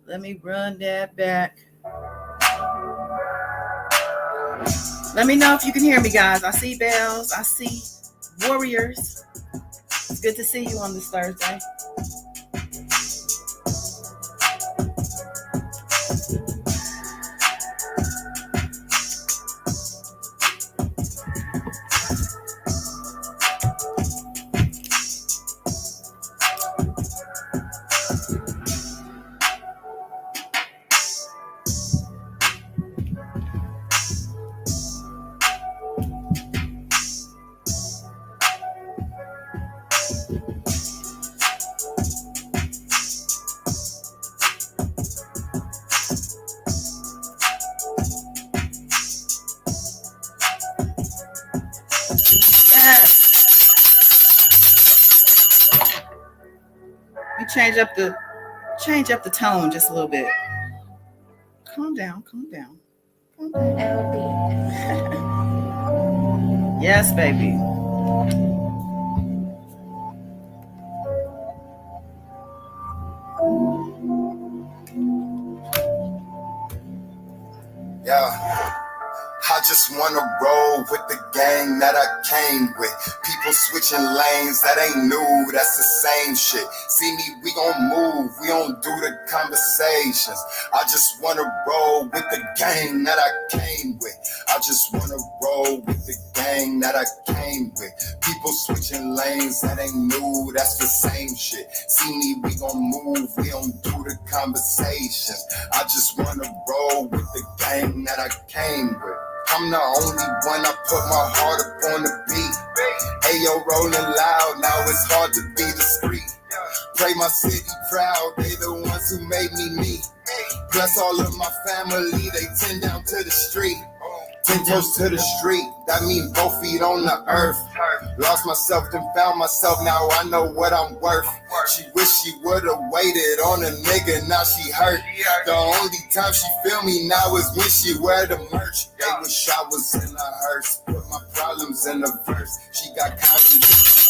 Let me run that back. Let me know if you can hear me, guys. I see bells. I see warriors. It's good to see you on this Thursday. Change up the tone just a little bit. Calm down. Yes, baby. Yeah. I just wanna roll with the gang that I came with. People switching lanes, that ain't new, that's the same shit. See me, we gon' move, we don't do the conversations. I just wanna roll with the gang that I came with. I just wanna roll with the gang that I came with. People switching lanes, that ain't new, that's the same shit. See me, we gon' move, we don't do the conversations. I just wanna roll with the gang that I came with. I'm the only one, I put my heart up on the beat. Ayo, rolling loud, now it's hard to be discreet. Pray my city proud, they the ones who made me me. Plus all of my family, they tend down to the street. 10 toes to the street, that mean both feet on the earth. Lost myself, then found myself, now I know what I'm worth. She wish she would've waited on a nigga, now she hurt. The only time she feel me now is when she wear the merch. They wish I was in a hearse, put my problems in a verse. She got condoms first.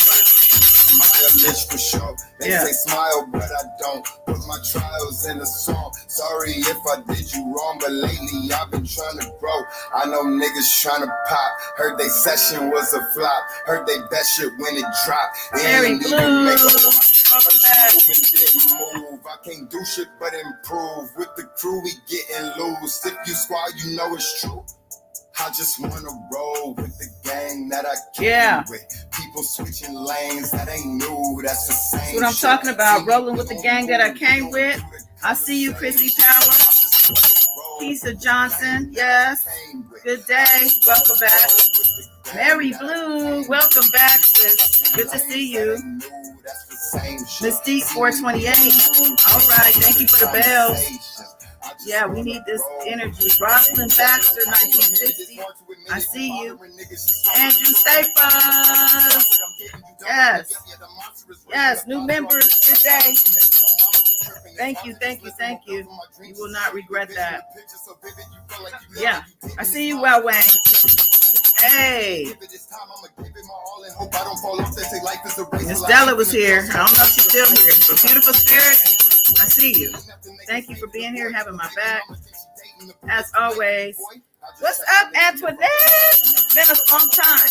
Mileage for sure. They say smile, but I don't. Put my trials in a song. Sorry if I did you wrong, but lately I've been trying to grow. I know niggas trying to pop. Heard they session was a flop. Heard they bet shit when it dropped. Very blue. I can't do shit but improve. With the crew we getting loose. If you squad, you know it's true. I just wanna roll with the gang that I came with. People switching lanes that ain't new. That's the same. That's what I'm talking about. Rolling with the gang that I came with. I see you, Chrissy Power. Keisha Johnson. Yes. Good day. Welcome back. Mary Blue. Welcome back, sis. Good to see you. Mystique 428. All right. Thank you for the bells. Yeah, we need this energy. Rosalind Baxter, 1960. I see you. Andrew Staples. Yes. Yes, new members today. Thank you, thank you, thank you. You will not regret that. Yeah, I see you, Well Wayne. Hey. Miss Della was here. I don't know if she's still here. But beautiful spirit, I see you. Thank you for being here, having my back. As always. What's up, Antoinette? It's been a long time.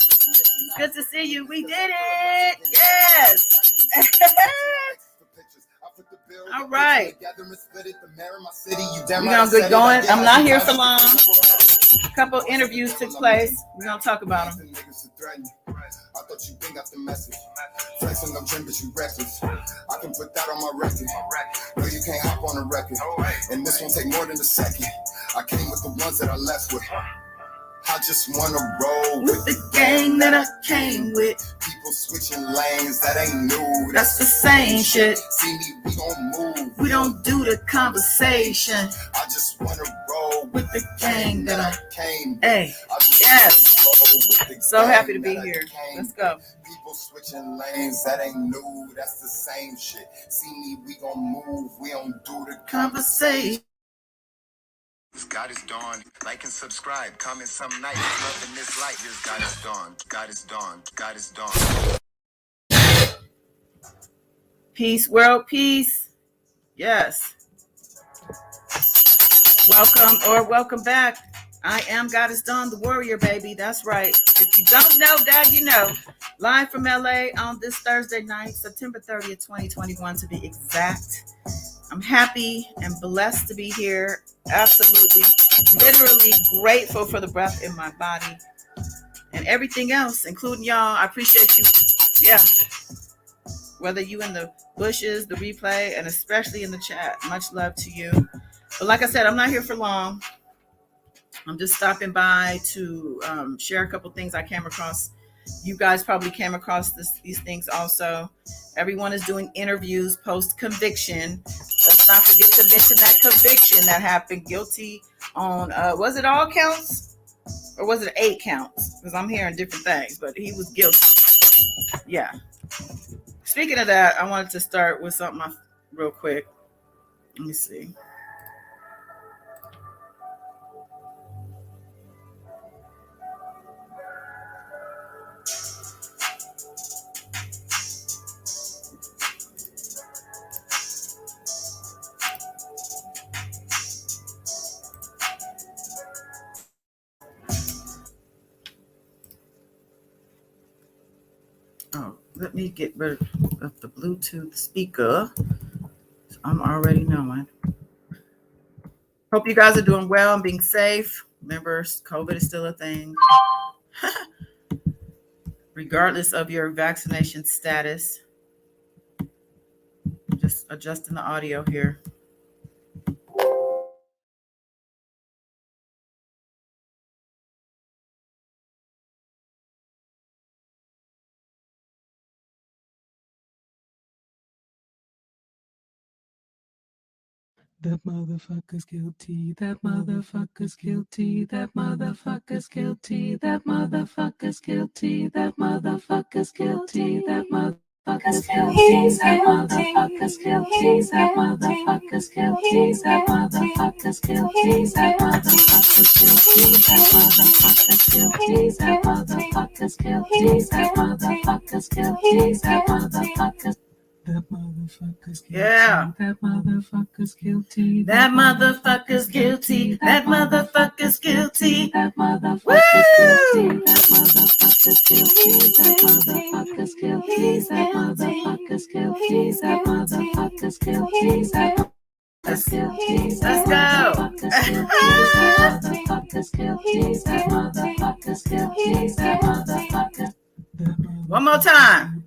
Good to see you. We did it. Yes. All right. We're going to get going. I'm not here for long. A couple interviews took place. We're going to talk about them. I thought you bring up the message. Flexing no gym, but you reckless. I can put that on my record. No, you can't hop on a record. And this won't take more than a second. I came with the ones that I left with. I just wanna roll with the gang that I came with. People switching lanes, that ain't new. That's the same shit. See me, we gon' move. We don't do the conversation. I just wanna roll with the gang that I came with. Hey, yes. So happy to be here. Let's go. People switching lanes, that ain't new. That's the same shit. See me, we gon' move. We don't do the conversation. God is dawn. Like and subscribe. Comment some night. Loving this light. Here's God is dawn. God is dawn. God is dawn. Peace, world peace. Yes. Welcome or welcome back. I am Goddess Dawn, the warrior, baby. That's right. If you don't know that, you know. Live from LA on this Thursday night, September 30th, 2021 to be exact. I'm happy and blessed to be here. Absolutely, literally grateful for the breath in my body and everything else, including y'all. I appreciate you. Yeah. Whether you in the bushes, the replay, and especially in the chat. Much love to you. But like I said, I'm not here for long. I'm just stopping by to share a couple things I came across. You guys probably came across these things also. Everyone is doing interviews post-conviction. Let's not forget to mention that conviction that happened. Guilty on, was it all counts? Or was it 8 counts? Because I'm hearing different things, but he was guilty. Yeah. Speaking of that, I wanted to start with something real quick. Let me see. Oh, let me get rid of the Bluetooth speaker. I'm already knowing. Hope you guys are doing well and being safe. Remember, COVID is still a thing. Regardless of your vaccination status. Just adjusting the audio here. That motherfucker's guilty. That motherfucker's guilty. That motherfucker's guilty. That motherfucker's guilty. That motherfucker's guilty. That motherfucker's guilty. That motherfucker's guilty. That motherfucker's guilty. That motherfucker's guilty. That motherfucker's guilty. That motherfucker's guilty. That motherfucker's guilty. That motherfucker's guilty. That motherfucker's that motherfucker's guilty. Yeah. That motherfucker's guilty. That motherfucker's guilty. That motherfucker's guilty. That motherfucker's guilty. That motherfucker's guilty. That motherfucker's guilty. That motherfucker's guilty. That motherfucker's guilty. That motherfucker's guilty. Let's go. That motherfucker's guilty. That motherfucker's guilty. That motherfucker's one more time.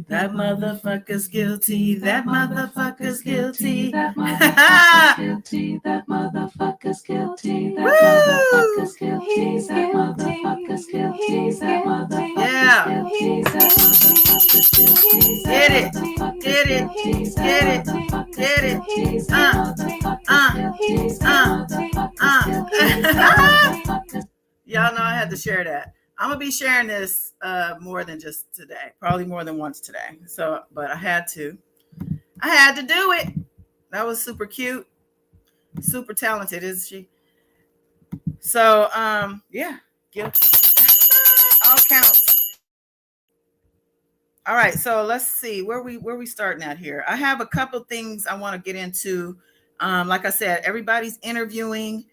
That motherfucker's guilty. That motherfucker's guilty. That motherfucker's guilty. That motherfucker's guilty. That motherfucker's guilty. That motherfucker's guilty. That motherfucker's guilty. That motherfucker's guilty. Get it. Get it. Get it. Get it. Y'all know I had to share that. I'm gonna be sharing this more than just today, probably more than once today. So, but I had to do it. That was super cute, super talented, isn't she? So, yeah, guilty. All counts. All right, so let's see where we starting at here. I have a couple things I want to get into. Like I said, everybody's interviewing.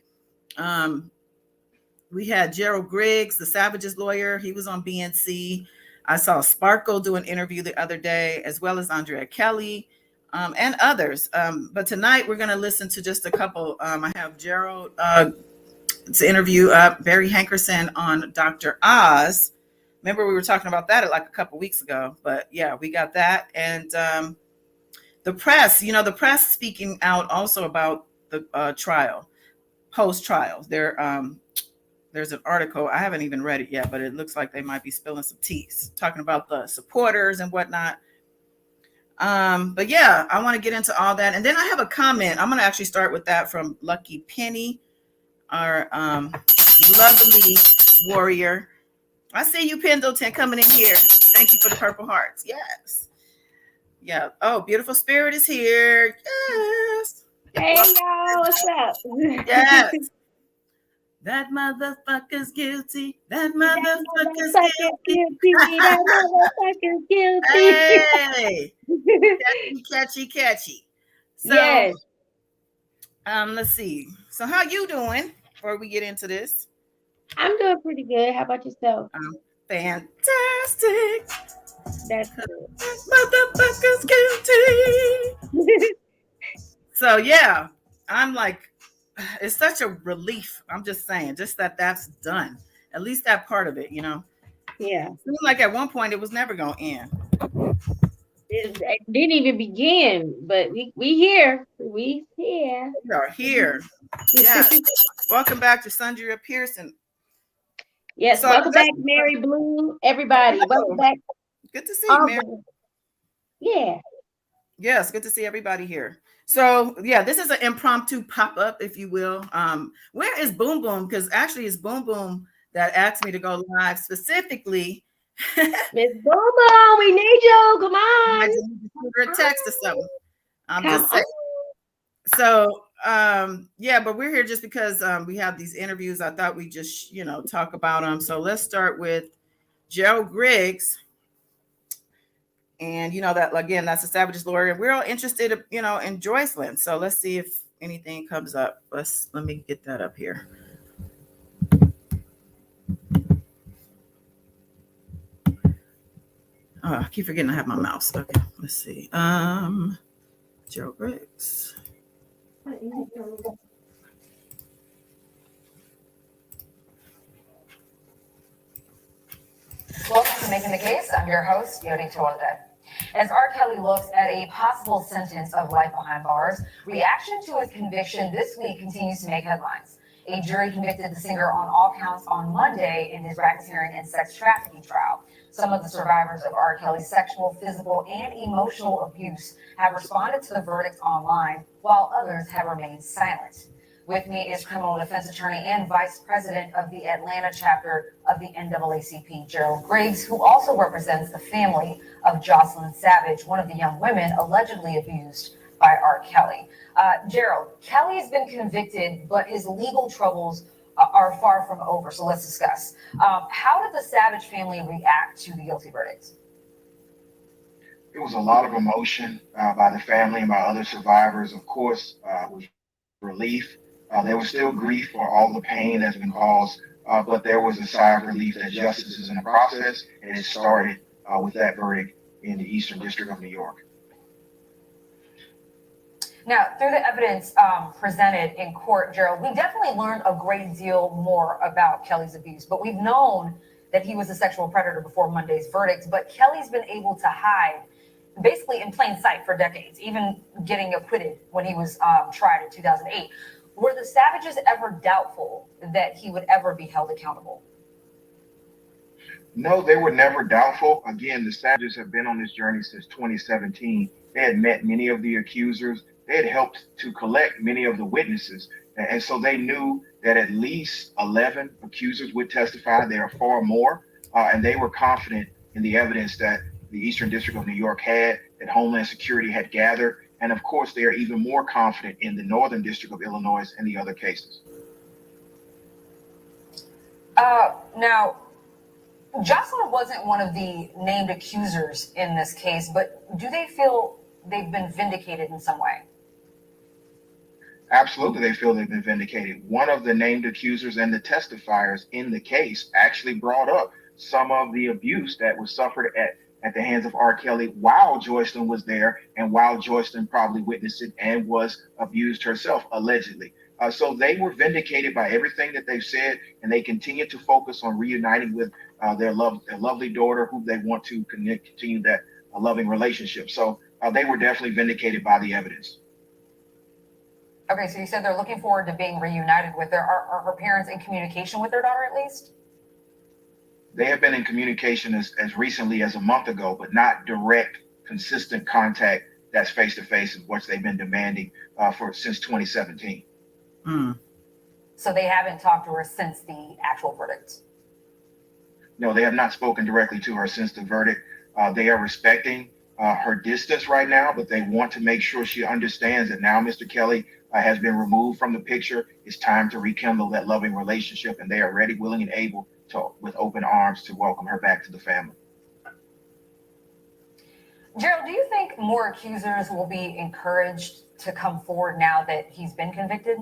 We had Gerald Griggs, the Savages lawyer. He was on BNC. I saw Sparkle do an interview the other day, as well as Asriel Clary and others. But tonight we're going to listen to just a couple. I have Gerald to interview Barry Hankerson on Dr. Oz. Remember, we were talking about that like a couple weeks ago. But yeah, we got that. And the press, the press speaking out also about the trial, post-trial. There's an article. I haven't even read it yet, but it looks like they might be spilling some teas, talking about the supporters and whatnot. But yeah, I want to get into all that. And then I have a comment. I'm going to actually start with that from Lucky Penny, our lovely warrior. I see you, Pendleton, coming in here. Thank you for the purple hearts. Yes. Yeah. Oh, Beautiful Spirit is here. Yes. Hey, y'all. What's up? Yes. That motherfucker's guilty. That motherfucker's guilty. That motherfucker's guilty. Hey, catchy. So, yes. Let's see. So, how you doing? Before we get into this, I'm doing pretty good. How about yourself? Fantastic. That's good. That motherfucker's guilty. So yeah, I'm like, it's such a relief. I'm just saying, just that's done. At least that part of it, Yeah. It seemed like at one point it was never going to end. It didn't even begin, but we here. We here. We are here. Yes. Welcome back to Sundria Pearson. Yes. So welcome back, Mary Blue. Everybody, welcome back. Good to see you, Mary. Yeah. Yes, good to see everybody here. So yeah, this is an impromptu pop-up, if you will. Where is Boom Boom? Because actually it's Boom Boom that asked me to go live specifically. Miss Boom Boom, we need you. Come on. I just send her a text or something. I'm just saying. So yeah, but we're here just because we have these interviews. I thought we just talk about them. So let's start with Gerald Griggs. And that again, that's a Savages lawyer, and we're all interested, in Joycelyn. So let's see if anything comes up. Let me get that up here. Oh, I keep forgetting I have my mouse. Okay, let's see. Gerald Griggs. Welcome to Making the Case. I'm your host, Yodi Tolda. As R. Kelly looks at a possible sentence of life behind bars, reaction to his conviction this week continues to make headlines. A jury convicted the singer on all counts on Monday in his racketeering and sex trafficking trial. Some of the survivors of R. Kelly's sexual, physical, and emotional abuse have responded to the verdict online, while others have remained silent. With me is criminal defense attorney and vice president of the Atlanta chapter of the NAACP, Gerald Griggs, who also represents the family of Jocelyn Savage, one of the young women allegedly abused by R. Kelly. Gerald, Kelly has been convicted, but his legal troubles are far from over. So let's discuss. How did the Savage family react to the guilty verdict? It was a lot of emotion by the family and by other survivors. Of course, was relief. There was still grief for all the pain that's been caused, but there was a sigh of relief that justice is in the process, and it started with that verdict in the Eastern District of New York. Now, through the evidence presented in court, Gerald, we definitely learned a great deal more about Kelly's abuse, but we've known that he was a sexual predator before Monday's verdict, but Kelly's been able to hide basically in plain sight for decades, even getting acquitted when he was tried in 2008. Were the Savages ever doubtful that he would ever be held accountable? No, they were never doubtful. Again, the Savages have been on this journey since 2017. They had met many of the accusers. They had helped to collect many of the witnesses. And so they knew that at least 11 accusers would testify. There are far more. And they were confident in the evidence that the Eastern District of New York had, that Homeland Security had gathered. And of course, they are even more confident in the Northern District of Illinois and the other cases. Now, Jocelyn wasn't one of the named accusers in this case, but do they feel they've been vindicated in some way? Absolutely, they feel they've been vindicated. One of the named accusers and the testifiers in the case actually brought up some of the abuse that was suffered at the hands of R. Kelly while Joycelyn was there and while Joycelyn probably witnessed it and was abused herself, allegedly. So they were vindicated by everything that they've said, and they continue to focus on reuniting with their lovely daughter, who they want to continue that loving relationship. So they were definitely vindicated by the evidence. Okay, so you said they're looking forward to being reunited with her. Are her parents in communication with their daughter at least? They have been in communication as recently as a month ago, but not direct, consistent contact that's face-to-face, is what they've been demanding since 2017. So they haven't talked to her since the actual verdict? No, they have not spoken directly to her since the verdict. They are respecting her distance right now, but they want to make sure she understands that now Mr. Kelly has been removed from the picture. It's time to rekindle that loving relationship, and they are ready, willing, and able to, with open arms, to welcome her back to the family. Gerald, do you think more accusers will be encouraged to come forward now that he's been convicted?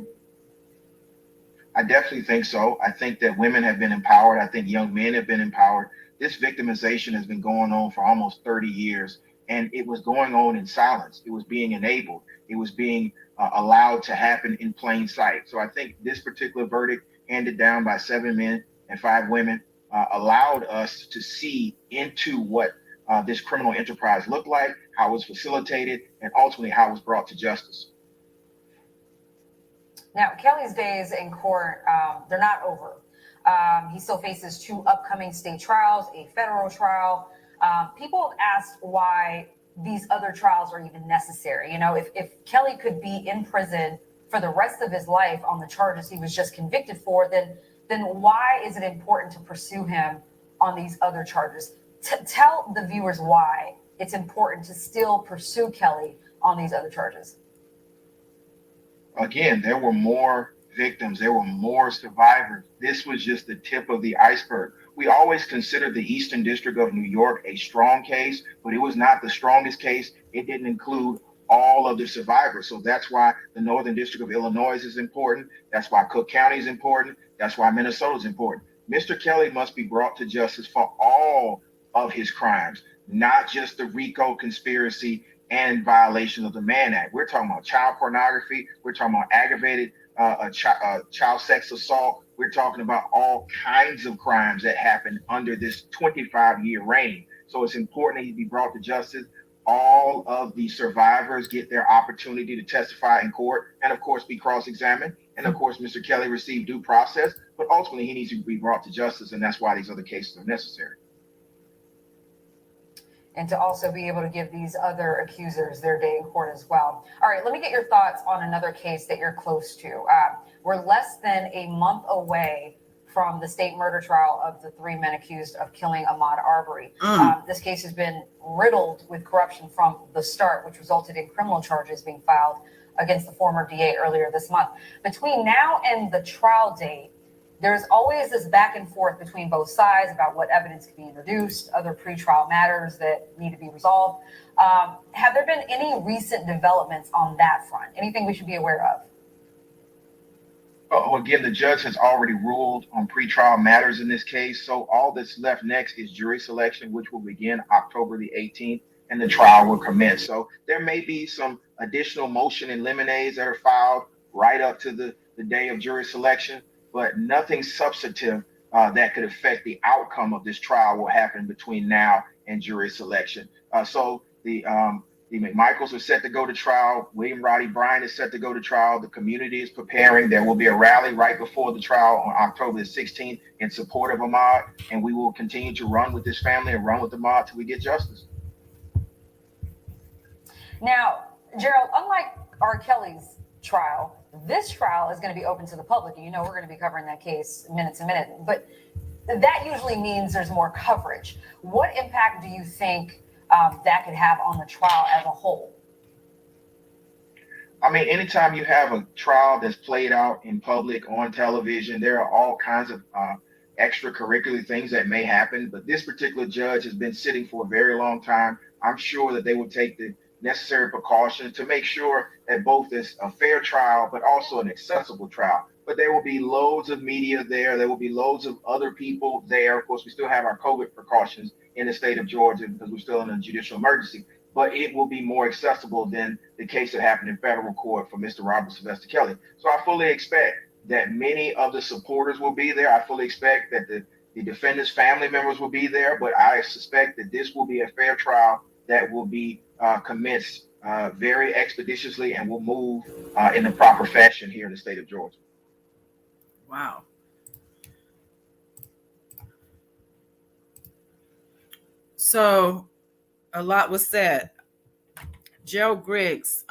I definitely think so. I think that women have been empowered. I think young men have been empowered. This victimization has been going on for almost 30 years, and it was going on in silence. It was being enabled. It was being allowed to happen in plain sight. So I think this particular verdict, handed down by 7 men and 5 women, allowed us to see into what this criminal enterprise looked like, how it was facilitated, and ultimately how it was brought to justice. Now, Kelly's days in court, they're not over. He still faces 2 upcoming state trials, a federal trial. People have asked why these other trials are even necessary. You know, if Kelly could be in prison for the rest of his life on the charges he was just convicted for, then why is it important to pursue him on these other charges? Tell the viewers why it's important to still pursue Kelly on these other charges. Again, there were more victims, there were more survivors. This was just the tip of the iceberg. We always considered the Eastern District of New York a strong case, but it was not the strongest case. It didn't include all of the survivors. So that's why the Northern District of Illinois is important. That's why Cook County is important. That's why Minnesota is important. Mr. Kelly must be brought to justice for all of his crimes, not just the RICO conspiracy and violation of the Mann Act. We're talking about child pornography. We're talking about aggravated child sex assault. We're talking about all kinds of crimes that happened under this 25-year reign. So it's important that he be brought to justice. All of the survivors get their opportunity to testify in court and, of course, be cross-examined. And, of course, Mr. Kelly received due process, but ultimately he needs to be brought to justice, and that's why these other cases are necessary. and to also be able to give these other accusers their day in court as well. All right, let me get your thoughts on another case that you're close to. We're less than a month away from the state murder trial of the 3 men accused of killing Ahmaud Arbery. This case has been riddled with corruption from the start, which resulted in criminal charges being filed against the former DA earlier this month. Between now and the trial date, there's always this back and forth between both sides about what evidence can be introduced, other pretrial matters that need to be resolved. Have there been any recent developments on that front? Anything we should be aware of? Oh, again, the judge has already ruled on pretrial matters in this case. So all that's left next is jury selection, which will begin October the 18th, and the trial will commence. So there may be some additional motion in limines that are filed right up to the day of jury selection, but nothing substantive that could affect the outcome of this trial will happen between now and jury selection. So the McMichaels are set to go to trial. William Roddy Bryan is set to go to trial. The community is preparing. There will be a rally right before the trial on October the 16th in support of Ahmaud, and we will continue to run with this family and run with Ahmaud till we get justice. Now, Gerald, unlike R. Kelly's trial, this trial is going to be open to the public. And we're going to be covering that case minute to minute. But that usually means there's more coverage. What impact do you think that could have on the trial as a whole? I mean, anytime you have a trial that's played out in public on television, there are all kinds of extracurricular things that may happen. But this particular judge has been sitting for a very long time. I'm sure that they will take the necessary precautions to make sure that both is a fair trial, but also an accessible trial. But there will be loads of media there. There will be loads of other people there. Of course, we still have our COVID precautions in the state of Georgia because we're still in a judicial emergency, but it will be more accessible than the case that happened in federal court for Mr. Robert Sylvester Kelly. So I fully expect that many of the supporters will be there. I fully expect that the defendant's family members will be there, but I suspect that this will be a fair trial that will be commenced very expeditiously and will move in the proper fashion here in the state of Georgia. Wow. So a lot was said. Gerald Griggs,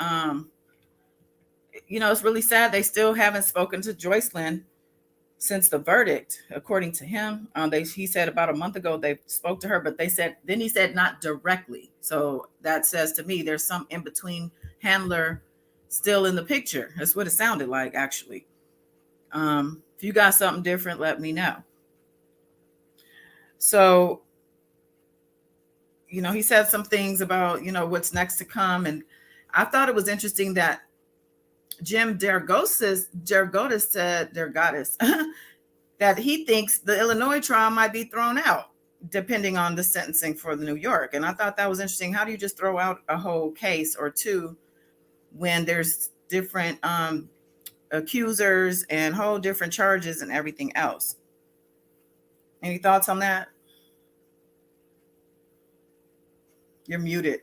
it's really sad they still haven't spoken to Joycelyn since the verdict. According to him, he said about a month ago they spoke to her, but he said not directly. So that says to me there's some in between handler still in the picture. That's what it sounded like, actually. If you got something different, let me know. So, he said some things about, what's next to come. And I thought it was interesting that Jim Dergotis said, that he thinks the Illinois trial might be thrown out, depending on the sentencing for the New York. And I thought that was interesting. How do you just throw out a whole case or two when there's different accusers and whole different charges and everything else? Any thoughts on that? You're muted.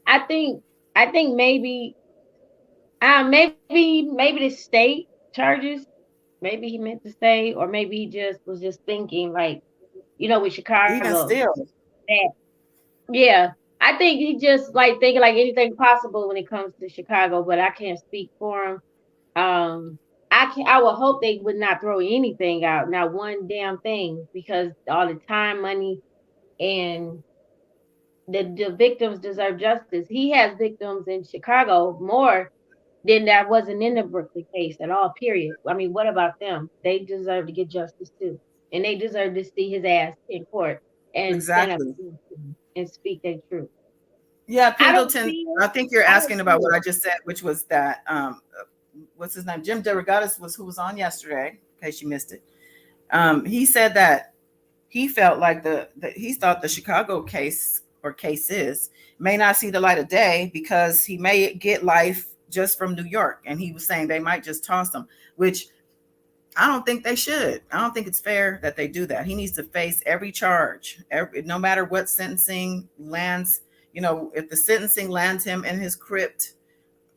I think maybe the state charges, maybe he meant to say, or maybe he was just thinking like, with Chicago. Even still. Yeah. I think he just like thinking like anything possible when it comes to Chicago, but I can't speak for him. I would hope they would not throw anything out, not one damn thing, because all the time, money, and the victims deserve justice. He has victims in Chicago more than that wasn't in the Brooklyn case at all, period. I mean, what about them? They deserve to get justice too. And they deserve to see his ass in court and stand up and speak their truth. Yeah, Pendleton, I think you're asking about what I just said, which was that, what's his name? Jim DeRogatis who was on yesterday, in case you missed it. He said that he felt like he thought the Chicago case or cases may not see the light of day because he may get life just from New York. And he was saying they might just toss him, which I don't think they should. I don't think it's fair that they do that. He needs to face every charge, no matter what sentencing lands. If the sentencing lands him in his crypt,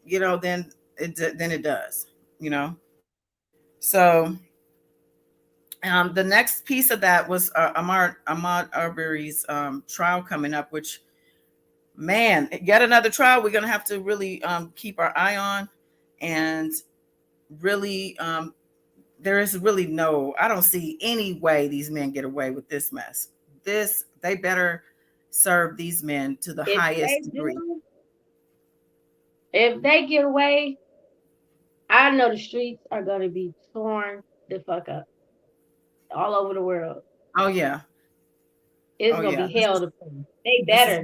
then it does. So The next piece of that was Ahmaud Arbery's trial coming up, which, man, yet another trial we're going to have to really keep our eye on. And really, there is really I don't see any way these men get away with this mess. They better serve these men to the highest degree. If they get away, I know the streets are going to be torn the fuck up all over the world. Oh, yeah. It's going to be hell to pay. They better.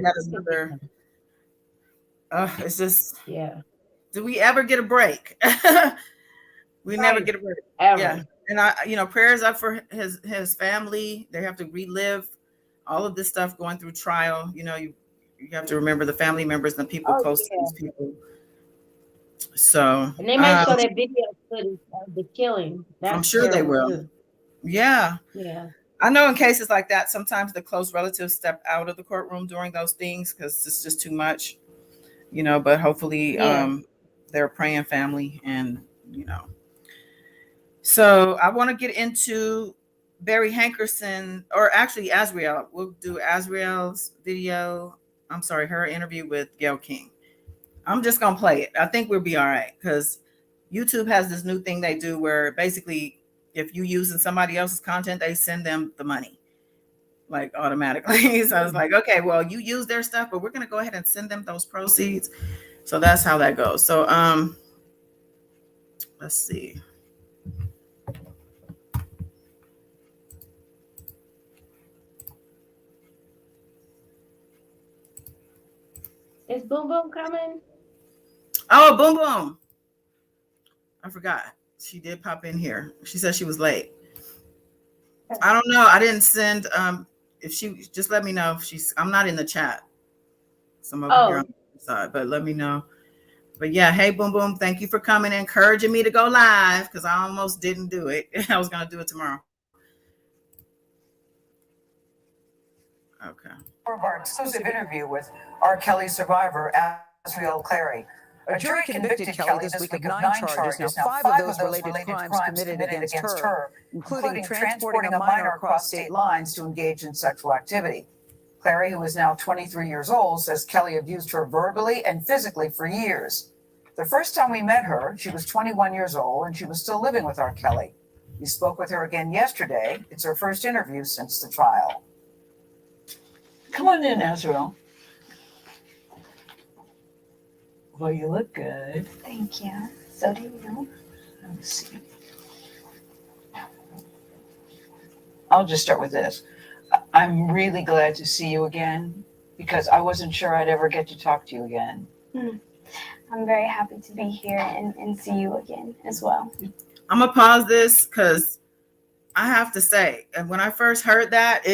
It's just, yeah. Do we ever get a break? We never get a break. Ever. Yeah. And prayers up for his family. They have to relive all of this stuff going through trial. You have to remember the family members and the people close to these people. So, and they might show that video footage of the killing. I'm sure they will. Too. Yeah. Yeah. I know in cases like that, sometimes the close relatives step out of the courtroom during those things because it's just too much, but hopefully they're a praying family and, So I want to get into Barry Hankerson, or actually Azriel. We'll do Azriel's video. I'm sorry, her interview with Gayle King. I'm just going to play it. I think we'll be all right because YouTube has this new thing they do where basically if you using somebody else's content, they send them the money like automatically. So I was like, okay, well, you use their stuff, but we're going to go ahead and send them those proceeds. So that's how that goes. So let's see. Is Boom Boom coming? Oh, Boom Boom. I forgot. She did pop in here. She said she was late. I don't know. I didn't send if she just let me know if I'm not in the chat. Some of you on the side, but let me know. But yeah, hey Boom Boom, thank you for coming and encouraging me to go live because I almost didn't do it. I was gonna do it tomorrow. Okay. For our exclusive interview with R. Kelly survivor Asriel Clary. A jury convicted Kelly this week of 9 charges. Now, 5 of those related crimes committed against her, including transporting a minor across state lines to engage in sexual activity. Clary, who is now 23 years old, says Kelly abused her verbally and physically for years. The first time we met her, she was 21 years old and she was still living with R. Kelly. We spoke with her again yesterday. It's her first interview since the trial. Come on in, Azriel. Well, you look good. Thank you. So do you. Let me see. I'll just start with this. I'm really glad to see you again because I wasn't sure I'd ever get to talk to you again. I'm very happy to be here and see you again as well. I'm going to pause this because I have to say, and when I first heard that,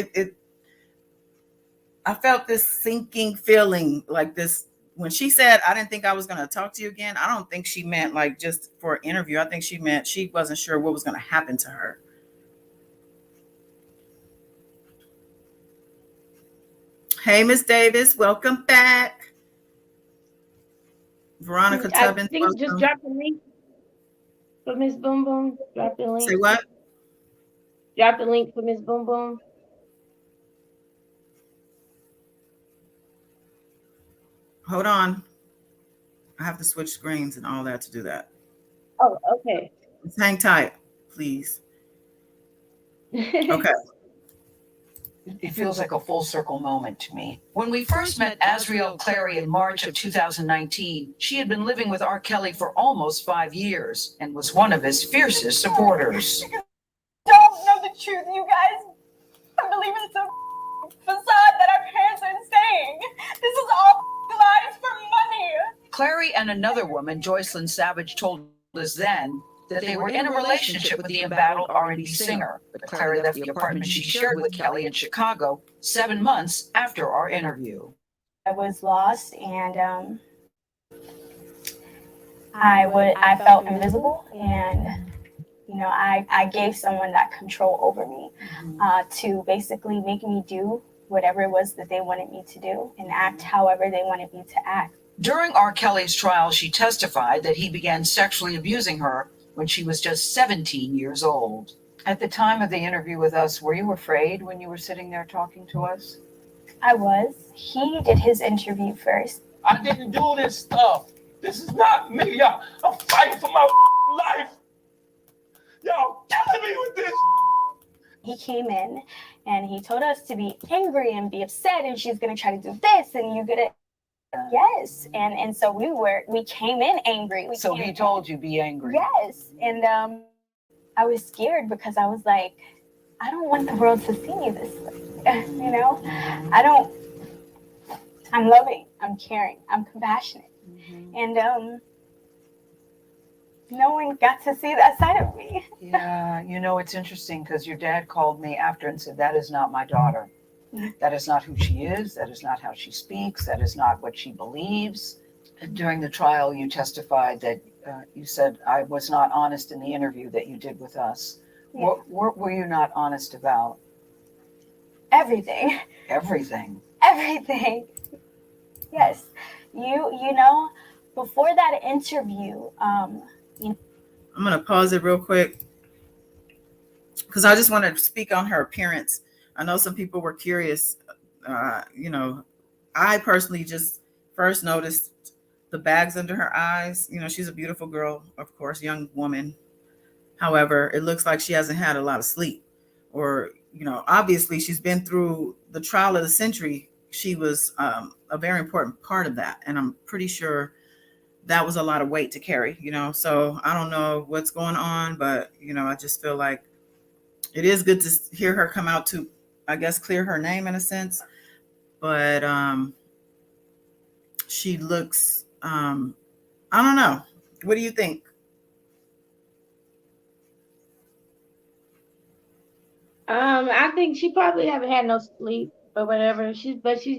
I felt this sinking feeling like this. When she said, I didn't think I was going to talk to you again, I don't think she meant like just for an interview. I think she meant she wasn't sure what was going to happen to her. Hey, Miss Davis, welcome back. Veronica Tubbins. I think just drop the link for Miss Boom Boom. Drop the link. Say what? Drop the link for Miss Boom Boom. Hold on. I have to switch screens and all that to do that. Oh, okay. Just hang tight, please. Okay. It feels like a full circle moment to me. When we first met Asriel Clary in March of 2019, she had been living with R. Kelly for almost 5 years and was one of his fiercest supporters. Don't know the truth, you guys. I believe it's a facade that our parents are saying. This is all lies for money. Clary and another woman, Joycelyn Savage, told us then that they were in a relationship with the embattled R&B singer. But Clary left the apartment she shared with Kelly in Chicago 7 months after our interview. I was lost and I felt invisible and I gave someone that control over me to basically make me do whatever it was that they wanted me to do and act however they wanted me to act. During R. Kelly's trial, she testified that he began sexually abusing her when she was just 17 years old. At the time of the interview with us, were you afraid when you were sitting there talking to us? I was. He did his interview first. I didn't do this stuff. This is not me, y'all. I'm fighting for my life. Y'all killing me with this. He came in and he told us to be angry and be upset, and she's gonna try to do this, and you're gonna yes. And so we came in angry. So he told you be angry. Yes. And I was scared because I was like, I don't want the world to see me this way. You know? I'm loving, I'm caring, I'm compassionate. Mm-hmm. And no one got to see that side of me. Yeah, you know, it's interesting because your dad called me after and said, that is not my daughter. That is not who she is. That is not how she speaks. That is not what she believes. During the trial, you testified that you said, I was not honest in the interview that you did with us. Yeah. What were you not honest about? Everything. Everything. Everything. Yes. You know, before that interview, I'm going to pause it real quick because I just want to speak on her appearance. I know some people were curious. You know, I personally just first noticed the bags under her eyes. You know, she's a beautiful girl, of course, young woman. However, it looks like she hasn't had a lot of sleep, or, you know, obviously she's been through the trial of the century. She was a very important part of that. And I'm pretty sure that was a lot of weight to carry, you know. So I don't know what's going on, but, you know, I just feel like it is good to hear her come out to, I guess, clear her name in a sense. But she looks, I don't know. What do you think? I think she probably haven't had no sleep or whatever. She's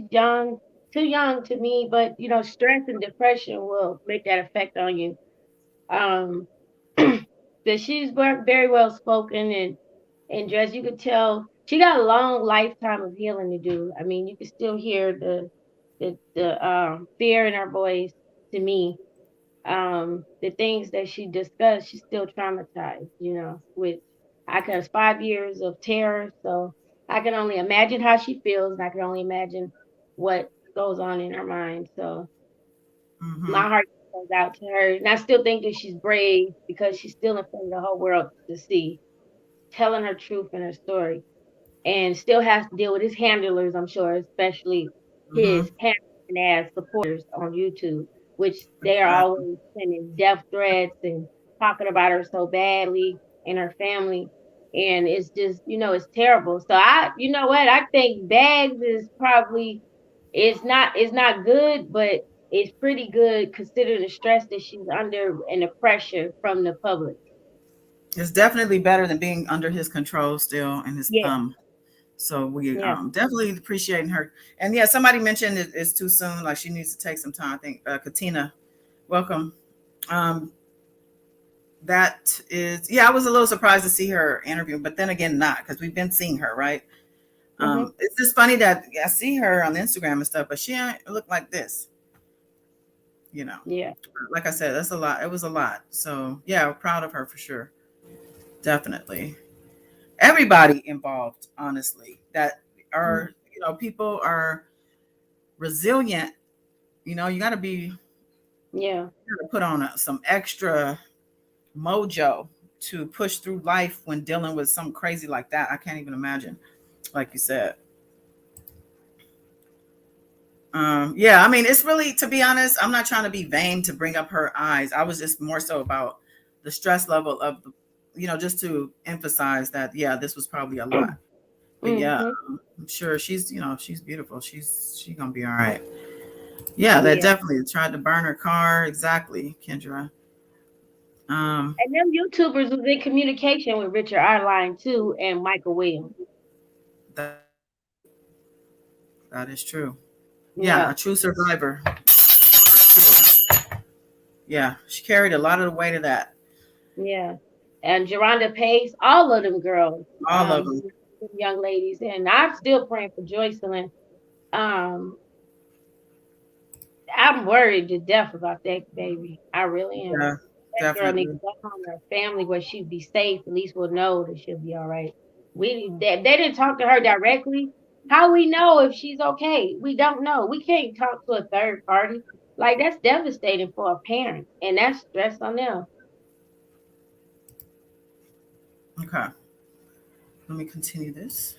young, too young to me. But you know, stress and depression will make that effect on you. That she's very well spoken and dressed. You could tell she got a long lifetime of healing to do. I mean, you can still hear the fear in her voice. To me, the things that she discussed, she's still traumatized. You know, with I guess 5 years of terror. So I can only imagine how she feels, and I can only imagine what goes on in her mind. So my heart goes out to her, and I still think that she's brave because she's still in front of the whole world to see, telling her truth and her story, and still has to deal with his handlers, I'm sure, especially his as supporters on YouTube, which they are always sending death threats and talking about her so badly and her family. And it's just, you know, it's terrible. So you know what? I think Bags is probably, it's not good, but it's pretty good considering the stress that she's under and the pressure from the public. It's definitely better than being under his control still and his thumb. So we definitely appreciating her. And yeah, somebody mentioned it's too soon. Like she needs to take some time. I think Katina, welcome. That is, I was a little surprised to see her interview, but then again, not because we've been seeing her, right? It's just funny that I see her on Instagram and stuff, but she ain't look like this. You know. Yeah. Like I said, that's a lot. It was a lot. So yeah, we're proud of her for sure. Definitely. Everybody involved, honestly, that are, you know, people are resilient. You know, you got to be, you got to put on some extra mojo to push through life when dealing with something crazy like that. I can't even imagine, like you said. I mean, it's really, to be honest, I'm not trying to be vain to bring up her eyes. I was just more so about the stress level of the, you know, just to emphasize that, this was probably a lot. But I'm sure she's, you know, she's beautiful. She's gonna be all right. That definitely tried to burn her car. Exactly, Kendra. And them YouTubers was in communication with Richard Arline too and Michael Williams. That is true. A true survivor. Yeah, she carried a lot of the weight of that. Yeah. And Geronda Pace, all of them girls. All of them. Young ladies. And I'm still praying for Joycelyn. I'm worried to death about that baby. I really am. That girl needs Definitely. to go home to her family where she'd be safe. At least we'll know that she'll be all right. They didn't talk to her directly. How we know if she's okay? We don't know. We can't talk to a third party. Like that's devastating for a parent, and that's stress on them. Okay. Let me continue this.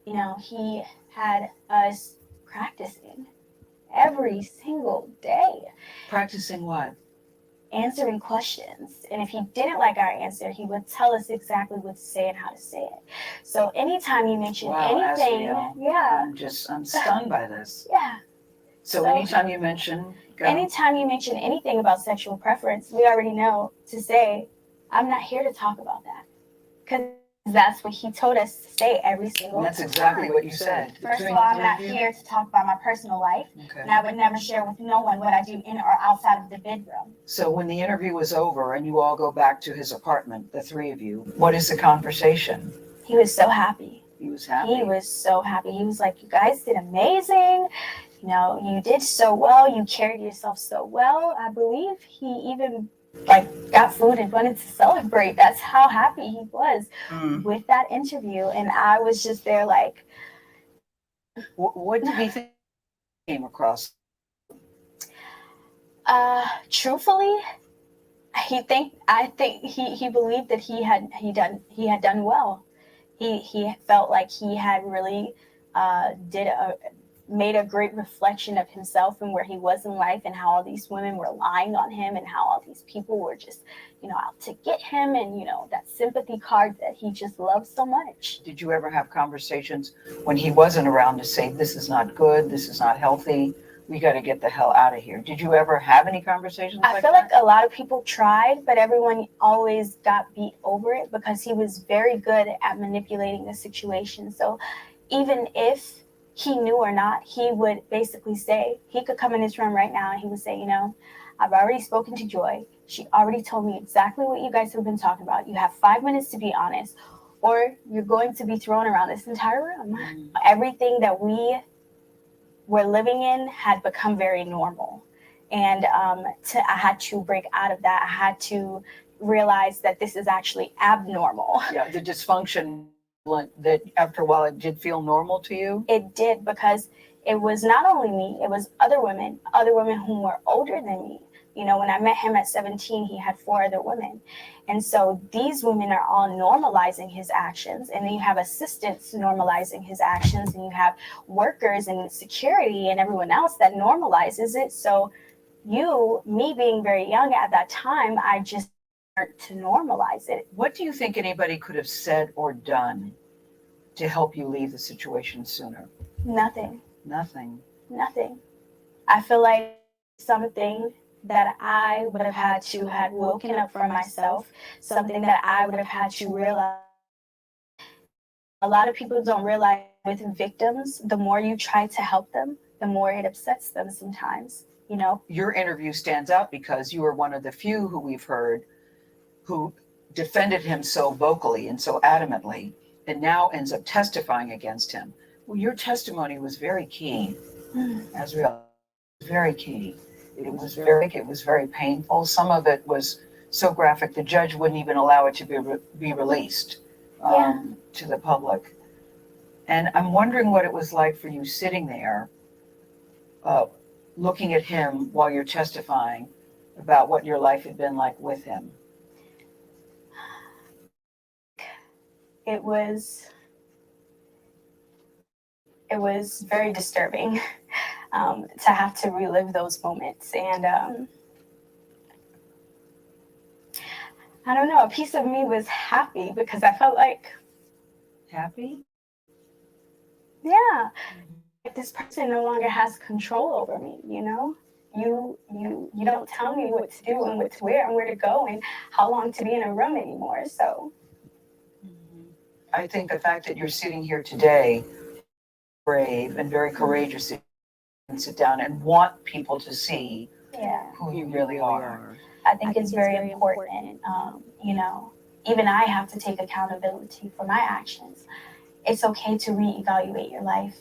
You know, he had us practicing every single day, Practicing what? answering questions. And if he didn't like our answer, he would tell us exactly what to say and how to say it. So anytime you mention anything, Azriel, yeah, I'm stunned by this. yeah. So anytime you mention, Anytime you mention anything about sexual preference, we already know to say, I'm not here to talk about that. Because that's what he told us to say every single that's exactly time. what you said. First of all, I'm not here to talk about my personal life, Okay. and I would never share with no one what I do in or outside of the bedroom. So when the interview was over and you all go back to his apartment, the three of you, what is the conversation? He was so happy. He was happy. He was so happy. He was like, you guys did amazing. You know, you did so well. You carried yourself so well. I believe he even got food and wanted to celebrate. That's how happy he was with that interview. And I was just there like, what did he think came across? Truthfully, I think he believed that he had done well. He felt like he had really made a great reflection of himself and where he was in life, and how all these women were lying on him, and how all these people were just, out to get him, and, that sympathy card that he just loved so much. Did you ever have conversations when he wasn't around to say, this is not good, this is not healthy, we got to get the hell out of here? Did you ever have any conversations I feel like a lot of people tried, but everyone always got beat over it because he was very good at manipulating the situation. So even if he knew or not, he would basically say, he could come in his room right now and he would say, I've already spoken to Joy. She already told me exactly what you guys have been talking about. You have 5 minutes to be honest, or you're going to be thrown around this entire room. Everything that we were living in had become very normal. And I had to break out of that. I had to realize that this is actually abnormal. Yeah, the dysfunction, that after a while it did feel normal to you? It did, because it was not only me, it was other women who were older than me. When I met him at 17, he had 4 other women. And so these women are all normalizing his actions. And then you have assistants normalizing his actions. And you have workers and security and everyone else that normalizes it. So me being very young at that time, I just learned to normalize it. What do you think anybody could have said or done to help you leave the situation sooner? Nothing. Nothing. I feel like something that I would have had to have woken up for myself, something that I would have had to realize. A lot of people don't realize with victims, the more you try to help them, the more it upsets them sometimes, Your interview stands out because you were one of the few who we've heard who defended him so vocally and so adamantly, and now ends up testifying against him. Well, your testimony was very key, Azriel. Very key. It was very painful. Some of it was so graphic, the judge wouldn't even allow it to be released to the public. And I'm wondering what it was like for you sitting there, looking at him while you're testifying about what your life had been like with him. It was very disturbing to have to relive those moments. And I don't know, a piece of me was happy because I felt like... Happy? Yeah. Like this person no longer has control over me, You don't tell me what to do and what to wear and where to go and how long to be in a room anymore, so... I think the fact that you're sitting here today, brave and very courageous, and sit down and want people to see who you really are. I think it's very important. Even I have to take accountability for my actions. It's okay to reevaluate your life.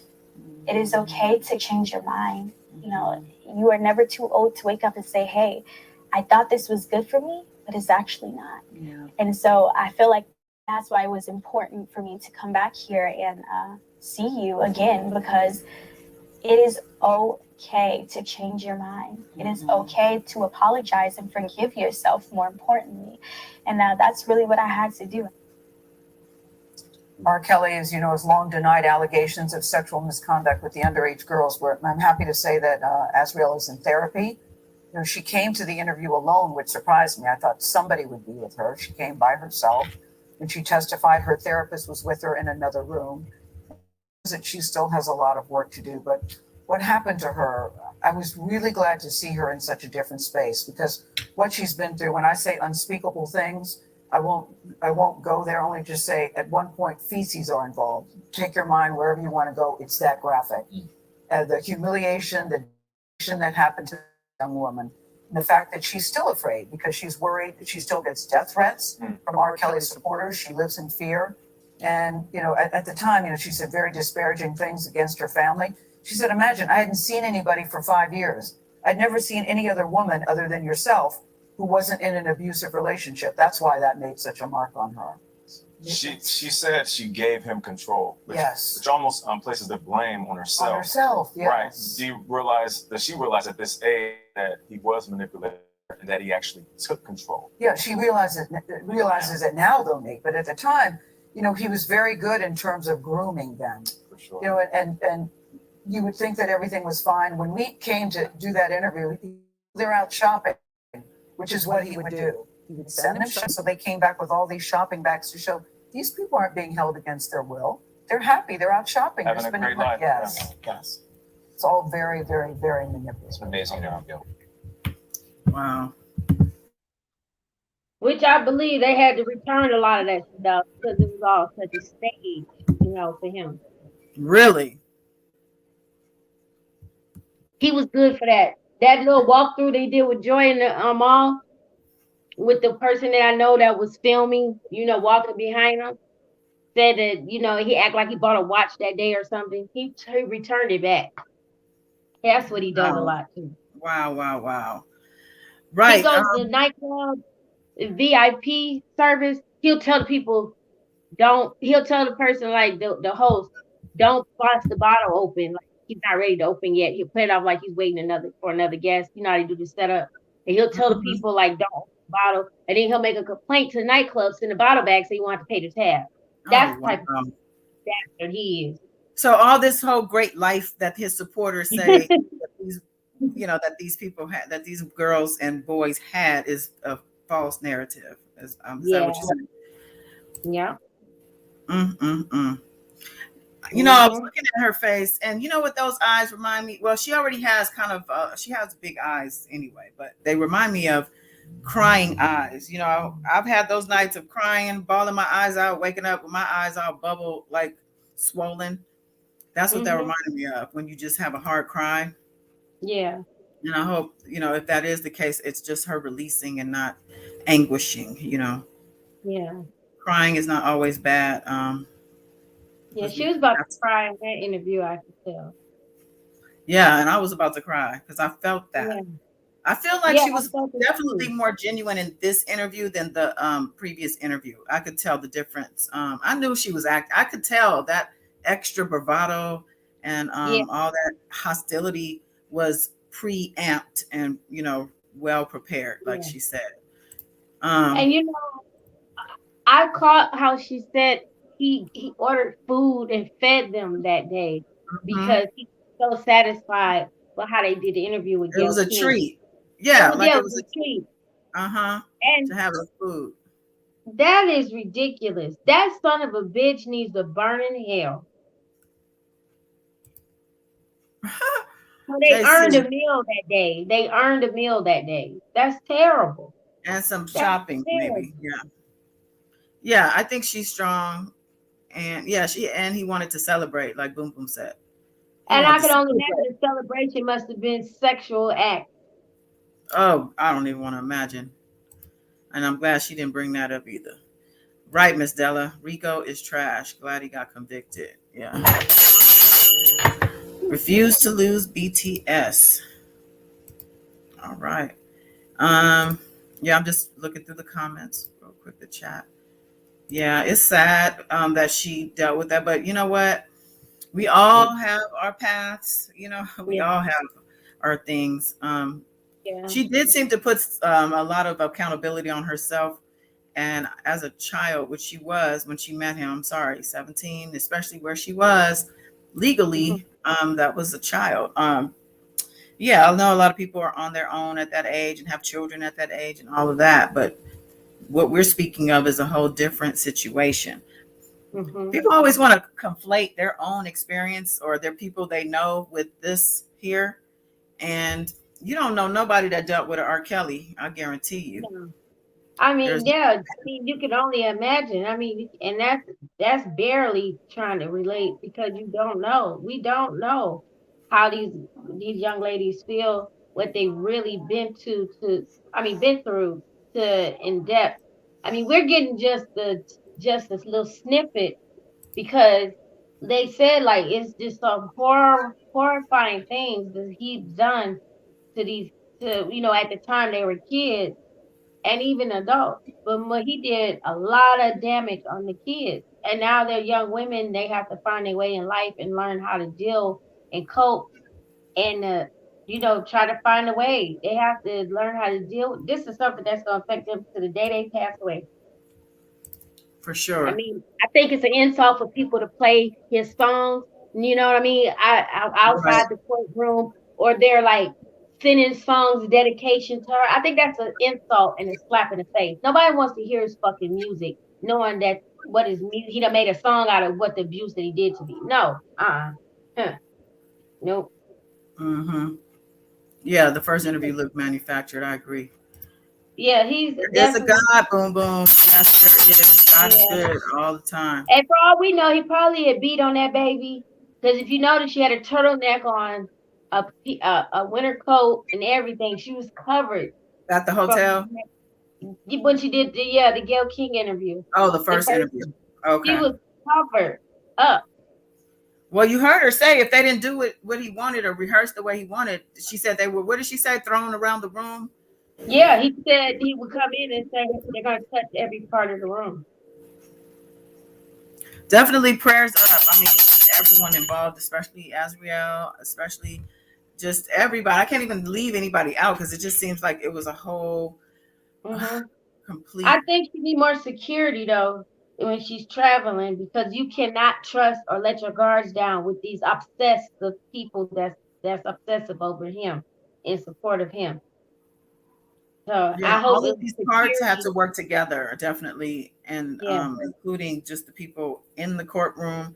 It is okay to change your mind. You are never too old to wake up and say, hey, I thought this was good for me, but it's actually not. Yeah. And so I feel like that's why it was important for me to come back here and see you again, because it is okay to change your mind. It is okay to apologize and forgive yourself, more importantly. And that's really what I had to do. R. Kelly, as you know, has long denied allegations of sexual misconduct with the underage girls. I'm happy to say that Azriel is in therapy. You know, she came to the interview alone, which surprised me. I thought somebody would be with her. She came by herself. When she testified, her therapist was with her in another room. That she still has a lot of work to do, but what happened to her, I was really glad to see her in such a different space, because what she's been through, when I say unspeakable things, I won't go there, only just say at one point feces are involved. Take your mind wherever you want to go. It's that graphic. The humiliation, the that happened to the young woman, and the fact that she's still afraid because she's worried that she still gets death threats from R. Kelly's supporters. She lives in fear. And, you know, at the time, you know, she said very disparaging things against her family. She said, imagine, I hadn't seen anybody for 5 years. I'd never seen any other woman other than yourself who wasn't in an abusive relationship. That's why that made such a mark on her. She said she gave him control, which almost places the blame on herself. On herself, yes. Right. Does she realize at this age that he was manipulated and that he actually took control? Yeah, she realizes it now, though, Nate. But at the time, you know, he was very good in terms of grooming them. For sure. You know, and you would think that everything was fine. When we came to do that interview, they're out shopping, which is what he would do. He would send them shopping. So they came back with all these shopping bags to show these people aren't being held against their will. They're happy. They're out shopping. Having a great life. Yes, yes. It's all very, very, very manipulative. It's amazing interview. Wow. Which I believe they had to return a lot of that stuff because it was all such a stage, you know, for him. Really? He was good for that. That little walkthrough they did with Joy in the mall with the person that I know that was filming, you know, walking behind him, said that, you know, he acted like he bought a watch that day or something. He returned it back. That's what he does a lot too. Wow. Right. He goes to the nightclub, VIP service. He'll tell the people, he'll tell the person, like the host, don't bust the bottle open. Like he's not ready to open yet. He'll play it off like he's waiting for another guest. You know how to do the setup. And he'll tell the people, like, don't open the bottle. And then he'll make a complaint to the nightclub, send the bottle back so you won't have to pay the tab. That's the type of bastard he is. So all this whole great life that his supporters say, that these people had, that these girls and boys had, is a false narrative. Is that what you're saying? Yeah. You know, I was looking at her face, and you know what those eyes remind me? Well, she already has kind of, she has big eyes anyway, but they remind me of crying eyes. You know, I've had those nights of crying, bawling my eyes out, waking up with my eyes all bubble, like swollen. That's what that reminded me of, when you just have a hard cry. Yeah. And I hope, you know, if that is the case, it's just her releasing and not anguishing, you know. Yeah. Crying is not always bad. Yeah, she was about to cry in that interview, I could tell. Yeah, and I was about to cry because I felt that. Yeah. I feel like she was definitely more genuine in this interview than the previous interview. I could tell the difference. I knew she was acting. I could tell that extra bravado and all that hostility was preamped and, you know, well prepared, like she said. And, you know, I caught how she said he ordered food and fed them that day because he was so satisfied with how they did the interview with Gayle. It was a treat. Yeah, it was a treat. And to have the food. That is ridiculous. That son of a bitch needs to burn in hell. They earned a meal that day. That's terrible. And some shopping, maybe. Yeah, I think she's strong. And he wanted to celebrate, like Boom Boom said. And I could only imagine the celebration must have been sexual act. Oh, I don't even want to imagine. And I'm glad she didn't bring that up either. Right, Miss Della. Rico is trash. Glad he got convicted. Yeah. Refuse to lose BTS. All right. Yeah, I'm just looking through the comments real quick, the chat. Yeah, it's sad that she dealt with that, but you know what? We all have our paths, we Yeah. all have our things. Yeah. She did seem to put a lot of accountability on herself. And as a child, which she was when she met him, I'm sorry, 17, especially where she was legally, that was a child. Yeah, I know a lot of people are on their own at that age and have children at that age and all of that. But what we're speaking of is a whole different situation. People always want to conflate their own experience or their people they know with this here. And you don't know nobody that dealt with R. Kelly, I guarantee you. No. I mean, There's yeah, I mean, you can only imagine. I mean, and that's barely trying to relate because you don't know. We don't know how these young ladies feel, what they really been through to in depth. I mean, we're getting just this little snippet because they said like it's just some horrifying things that he's done to these at the time they were kids and even adults. But he did a lot of damage on the kids. And now they're young women. They have to find their way in life and learn how to deal and cope and, try to find a way. They have to learn how to deal. This is something that's going to affect them to the day they pass away. for I sure. mean, I think it's an insult for people to play his songs. You know what I mean? Outside Right. the courtroom, or they're like sending songs dedication to her. I think that's an insult and a slap in the face. Nobody wants to hear his fucking music, knowing that what his music he done made a song out of what the abuse that he did to me. No, huh. Nope. Mm-hmm. Yeah, the first interview looked manufactured. I agree. Yeah, he's There's a definitely. God, boom, boom. Yes, there is. God is Yeah. good all the time. And for all we know, he probably had beat on that baby. Because if you notice, she had a turtleneck on, a winter coat, and everything. She was covered At the from hotel? when she did the Gayle King interview. Oh, the The first first interview. one. She Okay. was covered up. Well, you heard her say if they didn't do it what he wanted or rehearse the way he wanted, she said they were, what did she say, thrown around the room? Yeah, he said he would come in and say they're going to touch every part of the room. Definitely prayers up. I mean, everyone involved, especially Azriel, especially just everybody. I can't even leave anybody out because it just seems like it was a whole complete. I think she need more security though when she's traveling because you cannot trust or let your guards down with these obsessive people that's obsessive over him in support of him. So Yeah, I hope all it of was these parts had security. to work together, definitely, and Yeah. including just the people in the courtroom.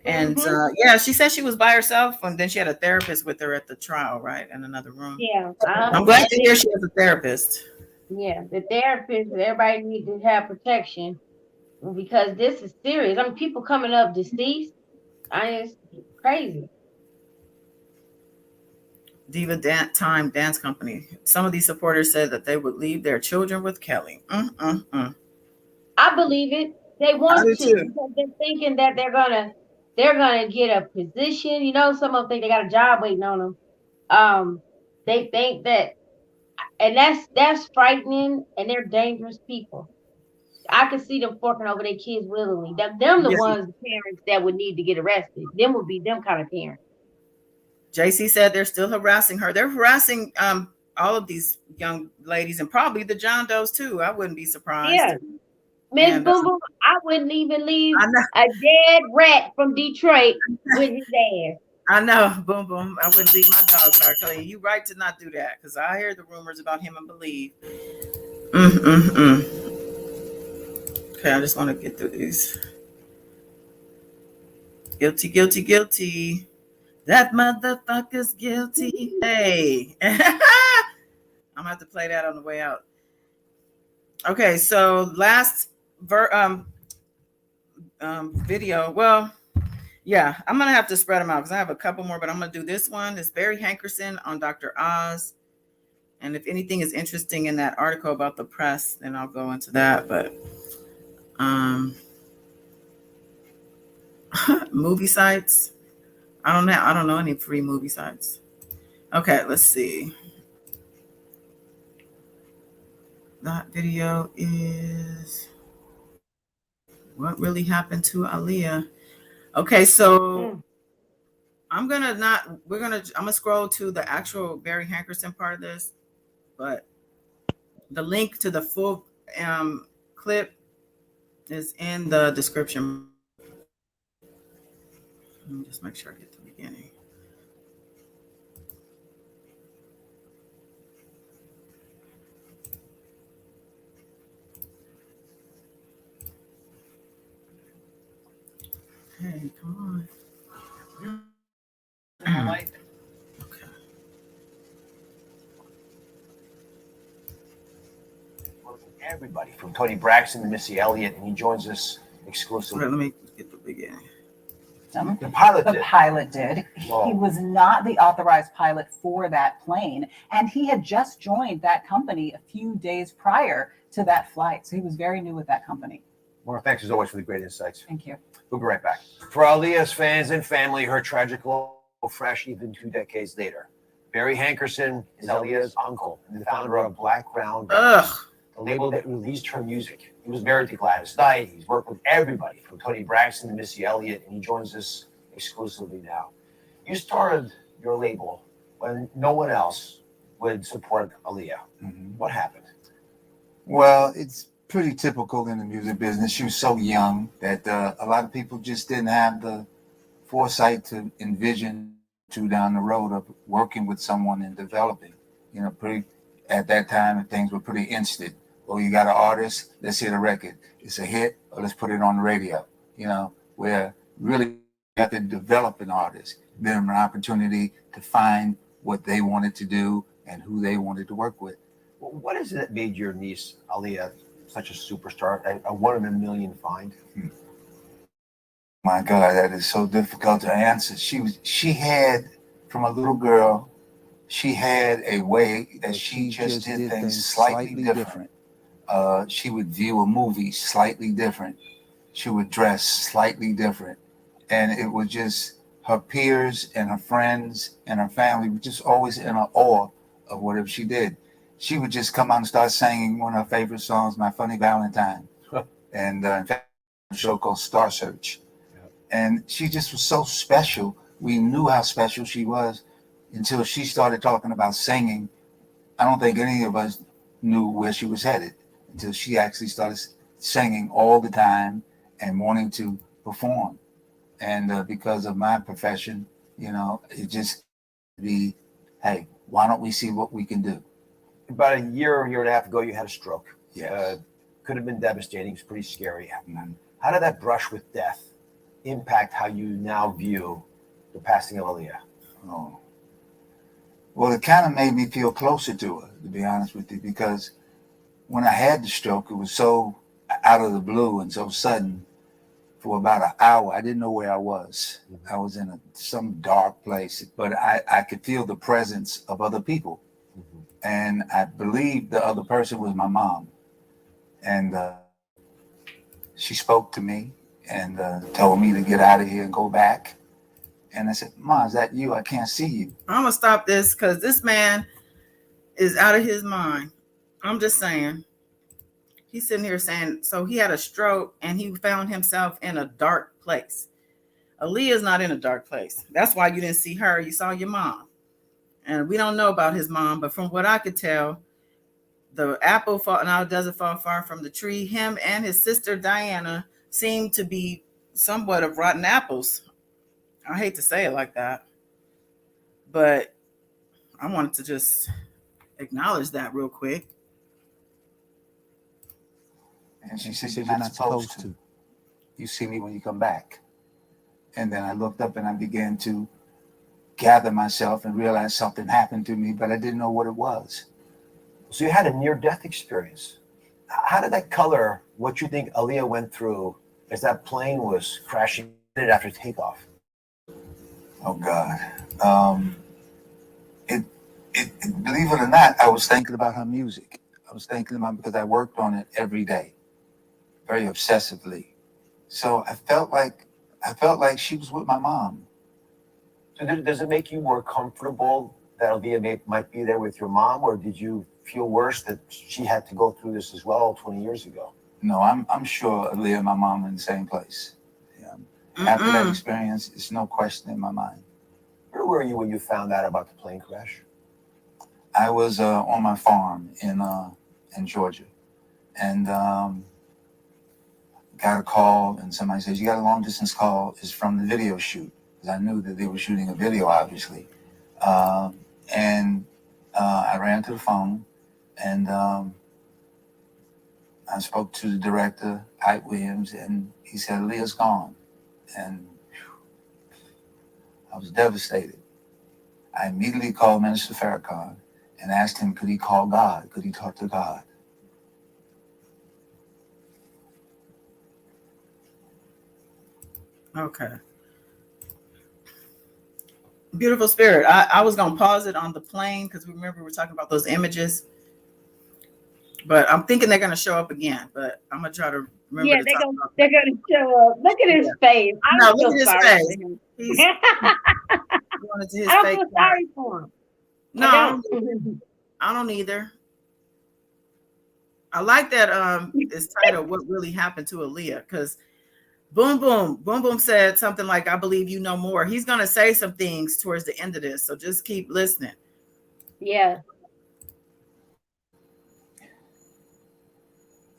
And Mhm. yeah, she said she was by herself, and then she had a therapist with her at the trial, right, in another room. Yeah. I'm glad to hear she has a therapist. Yeah. The therapist, everybody need to have protection because this is serious. I mean, people coming up deceased. It's crazy. Diva Time Dance Company. Some of these supporters said that they would leave their children with Kelly. I believe it. They I want do to too. because they're thinking that they're gonna get a position. Some of them think they got a job waiting on them. They think that, and that's frightening, and they're dangerous people. I could see them forking over their kids willingly. Them the Yeah. ones, the parents that would need to get arrested. Them would be them kind of parents. JC said they're still harassing her. They're harassing all of these young ladies and probably the John Does too. I wouldn't be surprised. Yeah, Miss And Boom Boom, I wouldn't even leave I know, a dead rat from Detroit with his ass. I know, boom, boom. I wouldn't leave my dog with R. Kelly. You right to not do that because I hear the rumors about him and Believe. Okay, I just want to get through these. Guilty, guilty, guilty. That motherfucker's guilty. Hey. I'm gonna have to play that on the way out. Okay, so last video. Well, yeah, I'm gonna have to spread them out because I have a couple more, but I'm gonna do this one. It's Barry Hankerson on Dr. Oz. And if anything is interesting in that article about the press, then I'll go into that. But movie sites. I don't know any free movie sites. Okay, let's see. That video is what really happened to Aaliyah. Okay, so I'm gonna scroll to the actual Barry Hankerson part of this, but the link to the full clip is in the description. Let me just make sure I get to the beginning. Hey, come on. Okay. Everybody from Tony Braxton to Missy Elliott, and he joins us exclusively. Let me get the beginning. The pilot did. Whoa. He was not the authorized pilot for that plane, and he had just joined that company a few days prior to that flight. So he was very new with that company. Maura, thanks as always for the great insights. Thank you. We'll be right back. For Aaliyah's fans and family, her tragic loss fresh even 2 decades later. Barry Hankerson is Aaliyah's uncle and the founder of Black Crown Records, the label that released her music. He was married to Gladys Knight. He's worked with everybody from Tony Braxton to Missy Elliott, and he joins us exclusively now. You started your label when no one else would support Aaliyah. Mm-hmm. What happened? Well, it's pretty typical in the music business. She was so young that a lot of people just didn't have the foresight to envision down the road of working with someone and developing. You know, pretty at that time things were pretty instant. Well, you got an artist, let's hear the record. It's a hit, or let's put it on the radio. You know, where really you have to develop an artist, give them an opportunity to find what they wanted to do and who they wanted to work with. Well, what is it that made your niece Aaliyah such a superstar, a 1 in a million find? My God, that is so difficult to answer. She had, from a little girl, she had a way that she just did things slightly different. She would view a movie slightly different. She would dress slightly different. And it was just her peers and her friends and her family were just always in awe of whatever she did. She would just come out and start singing one of her favorite songs, My Funny Valentine. And in fact, a show called Star Search. And she just was so special. We knew how special she was until she started talking about singing. I don't think any of us knew where she was headed until she actually started singing all the time and wanting to perform. And because of my profession, you know, it just be, hey, why don't we see what we can do? About a year and a half ago, you had a stroke. Yes. Could have been devastating. It's pretty scary. How did that brush with death impact how you now view the passing of Aaliyah? Oh. Well, it kind of made me feel closer to her, to be honest with you, because when I had the stroke, it was so out of the blue and so sudden. For about an hour, I didn't know where I was. I was in some dark place, but I could feel the presence of other people. And I believed the other person was my mom. And she spoke to me and told me to get out of here and go back. And I said, Mom, is that you? I can't see you. I'm going to stop this because this man is out of his mind. I'm just saying. He's sitting here saying, so he had a stroke and he found himself in a dark place. Aaliyah's not in a dark place. That's why you didn't see her. You saw your mom. And we don't know about his mom, but from what I could tell, the apple now doesn't fall far from the tree. Him and his sister Diana seem to be somewhat of rotten apples. I hate to say it like that, but I wanted to just acknowledge that real quick. And she said, you're not supposed to. You see me when you come back. And then I looked up and I began to gather myself and realize something happened to me, but I didn't know what it was. So you had a near-death experience. How did that color what you think Aaliyah went through as that plane was crashing after takeoff? Oh, God. Believe it or not, I was thinking about her music. I was thinking about it because I worked on it every day, very obsessively. So I felt like she was with my mom. So does it make you more comfortable that Aaliyah might be there with your mom, or did you feel worse that she had to go through this as well 20 years ago? No, I'm sure Aaliyah and my mom are in the same place. Yeah. After that experience, it's no question in my mind. Where were you when you found out about the plane crash? I was on my farm in Georgia, and got a call, and somebody says, "You got a long distance call. It's from the video shoot." Because I knew that they were shooting a video, obviously. And I ran to the phone, and I spoke to the director, Ike Williams, and he said, "Leah's gone." And I was devastated. I immediately called Minister Farrakhan and asked him, could he call God? Could he talk to God? Okay. Beautiful Spirit. I was going to pause it on the plane because remember we were talking about those images. But I'm thinking they're going to show up again. But I'm going to try to remember. Yeah, they're going to show up. Look at his face. I don't feel sorry for him. I don't feel sorry for him. No, I don't either. I like that this title, What Really Happened to Aaliyah, because Boom Boom said something like, I believe you know more. He's going to say some things towards the end of this, so just keep listening. Yeah.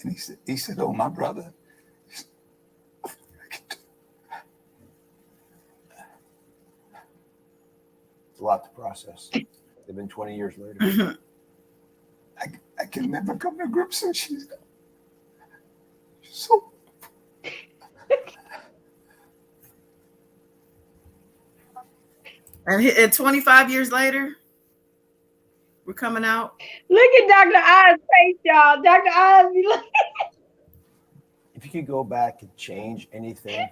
And he said, oh, my brother. It's a lot to process. They've been 20 years later. I can never come to grips with she's so. And 25 years later, we're coming out. Look at Dr. Oz face, y'all. Dr. Oz be like. If you could go back and change anything,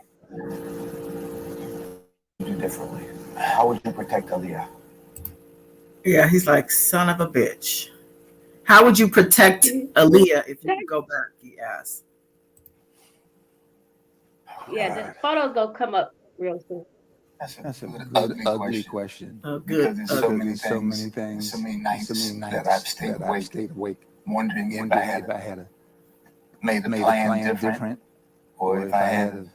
do differently, how would you protect Aaliyah? Yeah, he's like, son of a bitch. How would you protect Aaliyah if you could go back? He asked. Yeah, the photos gonna come up real soon. That's a good, ugly question. Oh, good. Because there's so many things, so many nights that I've stayed awake, wondering if I had made the plan different, or if I had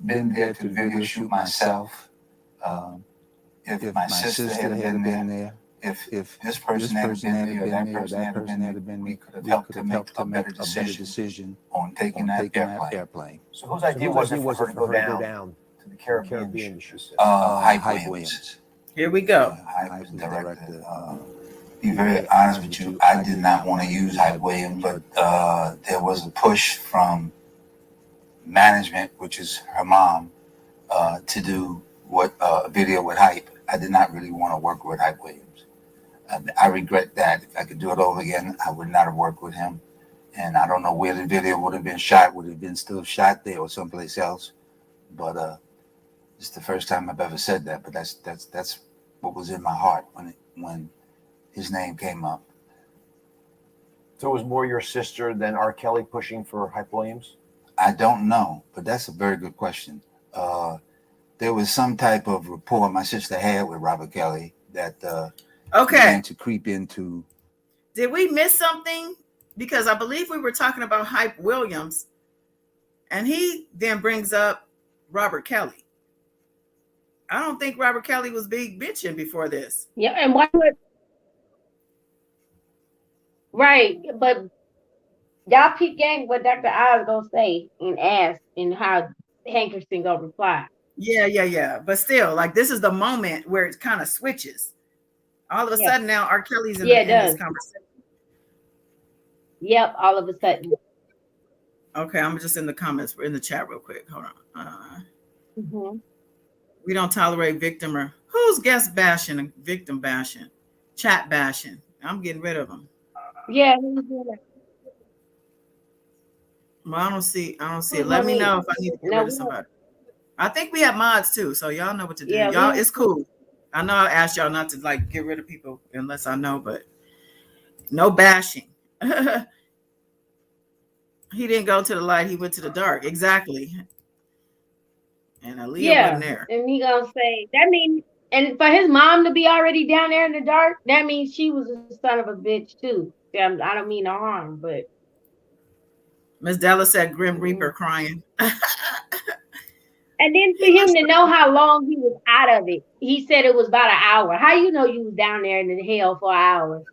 been there to the video shoot myself, if my sister had been there, if this person had been there, or that person had been there, we could have helped to make a better decision on taking that airplane. So whose idea was it for her to go down to the Caribbean? Hype Williams. Here we go. Hype was the director. Be very honest with you, I did not want to use Hype Williams, but there was a push from management, which is her mom, to do a video with Hype. I did not really want to work with Hype Williams. I regret that. If I could do it over again, I would not have worked with him. And I don't know where the video would have been shot. Would it have been still shot there or someplace else? But it's the first time I've ever said that. But that's what was in my heart when his name came up. So it was more your sister than R. Kelly pushing for Hype Williams? I don't know, but that's a very good question. There was some type of rapport my sister had with Robert Kelly that began to creep into. Did we miss something? Because I believe we were talking about Hype Williams, and he then brings up Robert Kelly. I don't think Robert Kelly was big bitching before this. Yeah, and why would? Right, but y'all peep game what Dr. Oz gonna say and ask, and how Hankerson gonna reply. Yeah. But still, like, this is the moment where it kind of switches. All of a sudden now, R. Kelly's in this conversation. Yep, all of a sudden. Okay, I'm just in the comments. We're in the chat real quick. Hold on. We don't tolerate victim or who's guest bashing and victim bashing, chat bashing. I'm getting rid of them. Yeah, who's doing that? Well, I don't see it. Let me know if I need to get rid of somebody. I think we have mods too, so y'all know what to do. Yeah, y'all, it's cool. I know I asked y'all not to like get rid of people unless I know, but no bashing. He didn't go to the light, he went to the dark. Exactly. And Aaliyah wasn't there. And he gonna say that means And for his mom to be already down there in the dark, that means she was a son of a bitch too. I don't mean no harm, but Miss Della said Grim Reaper crying. and then for him to know how long he was out of it, he said it was about an hour. How you know you was down there in the hell for an hour?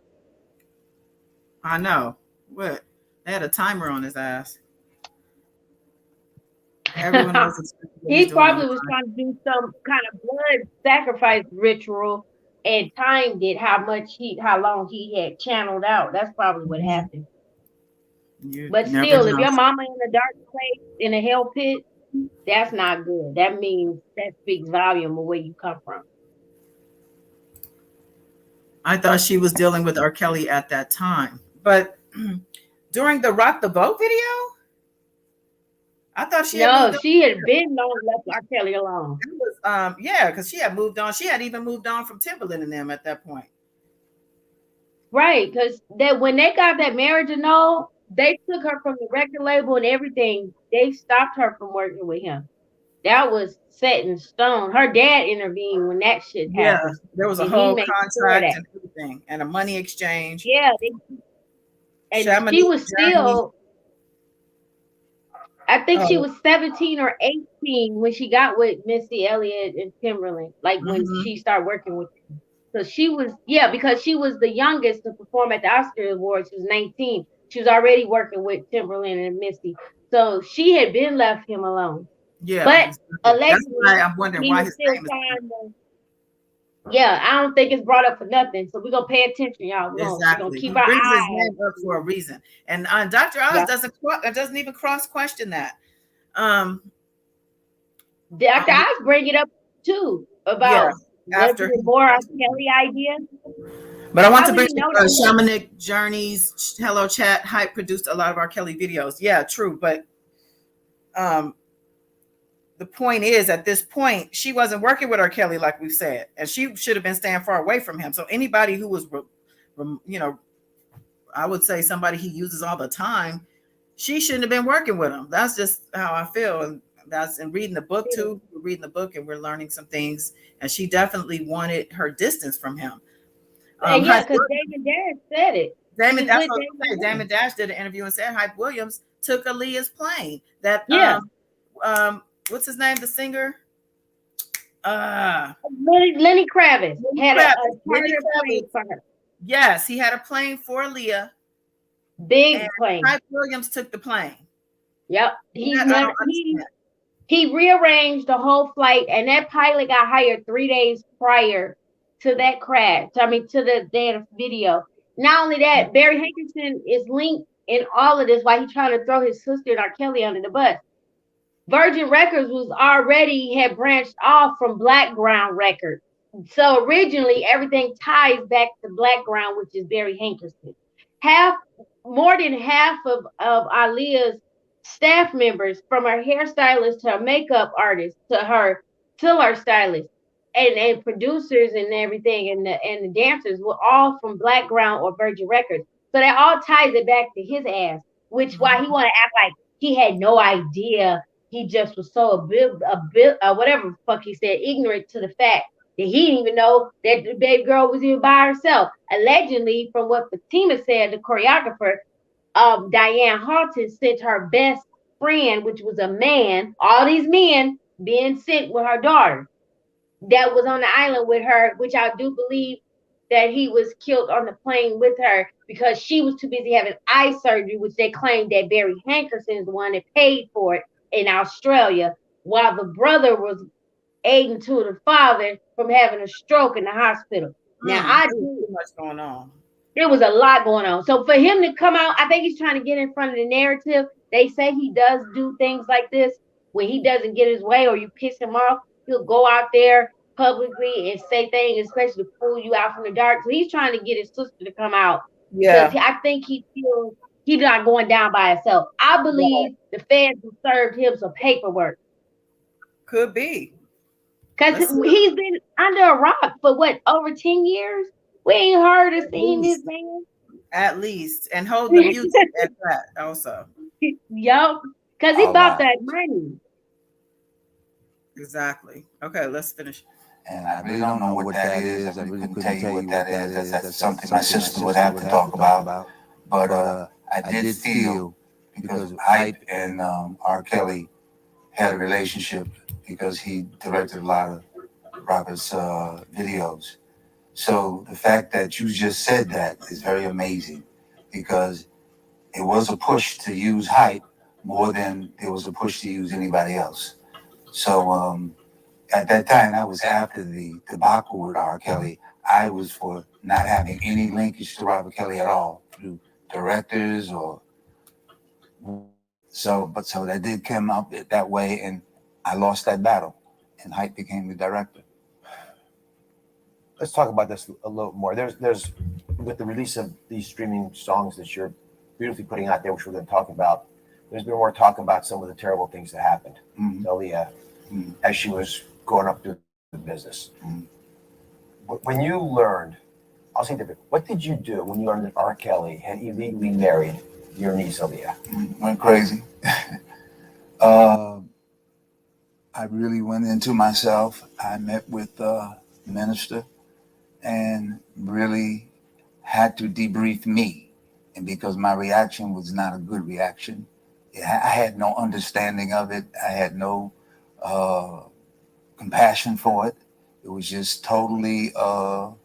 I know. What? They had a timer on his ass. Everyone else He probably was trying to do some kind of blood sacrifice ritual and timed it how long he had channeled out. That's probably what happened. But still, if your mama in the dark place in a hell pit, that's not good. That means that speaks volume of where you come from. I thought she was dealing with R. Kelly at that time, but during the Rock the Boat video, I thought she had been left R. Kelly alone. It was, yeah, because she had moved on. She had even moved on from Timberland and them at that point. Right, because when they got that marriage annulled, they took her from the record label and everything. They stopped her from working with him. That was set in stone. Her dad intervened when that shit happened. Yeah, there was a whole contract and everything, and a money exchange. Yeah, she was still. I think she was 17 or 18 when she got with Missy Elliott and Timberland. Like when she started working with them. So she was, because she was the youngest to perform at the Oscar Awards. She was 19. She was already working with Timberland and Missy. So she had been left him alone. Yeah. But allegedly, I'm wondering why his name is. Yeah, I don't think it's brought up for nothing. So we're going to pay attention, y'all. We're going to keep our eyes. His name up for a reason. And Dr. Oz doesn't even cross-question that. Dr. Oz bring it up, too, about after more R. Kelly ideas. But I want to bring Shamanic Journeys, Hello Chat, Hype produced a lot of R. Kelly videos. Yeah, true. But the point is, at this point, she wasn't working with R. Kelly, like we've said, and she should have been staying far away from him. So anybody who was, I would say somebody he uses all the time, she shouldn't have been working with him. That's just how I feel. And that's in reading the book too. We're reading the book and we're learning some things. And she definitely wanted her distance from him. Because Damon Dash said it. Damon Dash did an interview and said Hype Williams took Aaliyah's plane. That what's his name? The singer? Lenny Kravitz had a plane for her. Yes, he had a plane for Aaliyah. Big plane. Hype Williams took the plane. Yep. He rearranged the whole flight, and that pilot got hired 3 days prior to that crash. To the day of the video. Not only that, Barry Hankerson is linked in all of this while he's trying to throw his sister and R. Kelly under the bus. Virgin Records had branched off from Blackground Records. So originally everything ties back to Blackground, which is Barry Hankerson. More than half of Aaliyah's staff members, from her hairstylist to her makeup artist to her stylist and producers and everything and the dancers were all from Blackground or Virgin Records. So that all ties it back to his ass, which why he want to act like he had no idea. He just was so a bit whatever the fuck he said, ignorant to the fact that he didn't even know that the baby girl was even by herself. Allegedly, from what Fatima said, the choreographer, Diane Halton sent her best friend, which was a man, all these men being sent with her daughter that was on the island with her, which I do believe that he was killed on the plane with her because she was too busy having eye surgery, which they claimed that Barry Hankerson is the one that paid for it in Australia, while the brother was aiding to the father from having a stroke in the hospital. Now, too much going on. There was a lot going on. So for him to come out, I think he's trying to get in front of the narrative. They say he does do things like this when he doesn't get his way or you piss him off. He'll go out there publicly and say things, especially to pull you out from the dark. So he's trying to get his sister to come out. Yeah, I think he feels he's not going down by himself. I believe the feds served him some paperwork. Could be. Because he's been under a rock for over 10 years? We ain't heard or seen this man. At least. And hold the music at that also. Yup. Because he bought that money. Exactly. Okay, let's finish. And I really don't know what that is. I really couldn't tell you what that is. That's something my sister would have to talk about. But I did feel, because Hype and R. Kelly had a relationship, because he directed a lot of Robert's videos. So the fact that you just said that is very amazing, because it was a push to use Hype more than it was a push to use anybody else. So at that time, that was after the debacle with R. Kelly. I was for not having any linkage to Robert Kelly at all through directors or so. But so that did come up that way, and I lost that battle, and Hype became the director. Let's talk about this a little more. There's with the release of these streaming songs that you're beautifully putting out there, which we're going to talk about. There's been more talk about some of the terrible things that happened to Aaliyah as she was going up through the business. When you learned, I'll say different. What did you do when you learned that R. Kelly had illegally married your niece Aaliyah? Went crazy. I really went into myself. I met with the minister and really had to debrief me. And because my reaction was not a good reaction, I had no understanding of it. I had no compassion for it. It was just totally out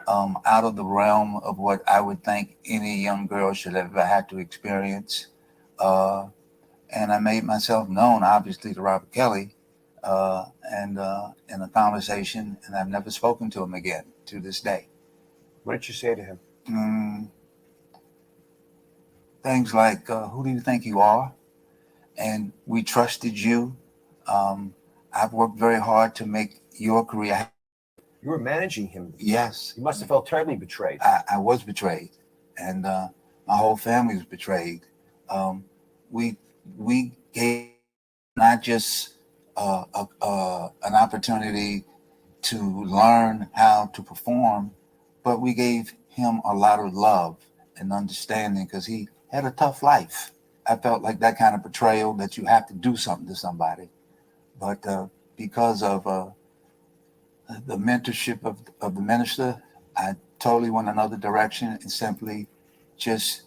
of the realm of what I would think any young girl should have ever had to experience. And I made myself known, obviously, to Robert Kelly and in a conversation, and I've never spoken to him again to this day. What did you say to him? Things like, who do you think you are? And we trusted you. I've worked very hard to make your career. You were managing him. Yes. You must have felt terribly betrayed. I was betrayed. And my whole family was betrayed. We gave not just an opportunity to learn how to perform, but we gave him a lot of love and understanding, because he had a tough life. I felt like that kind of betrayal, that you have to do something to somebody. But because of the mentorship of the minister, I totally went another direction and simply just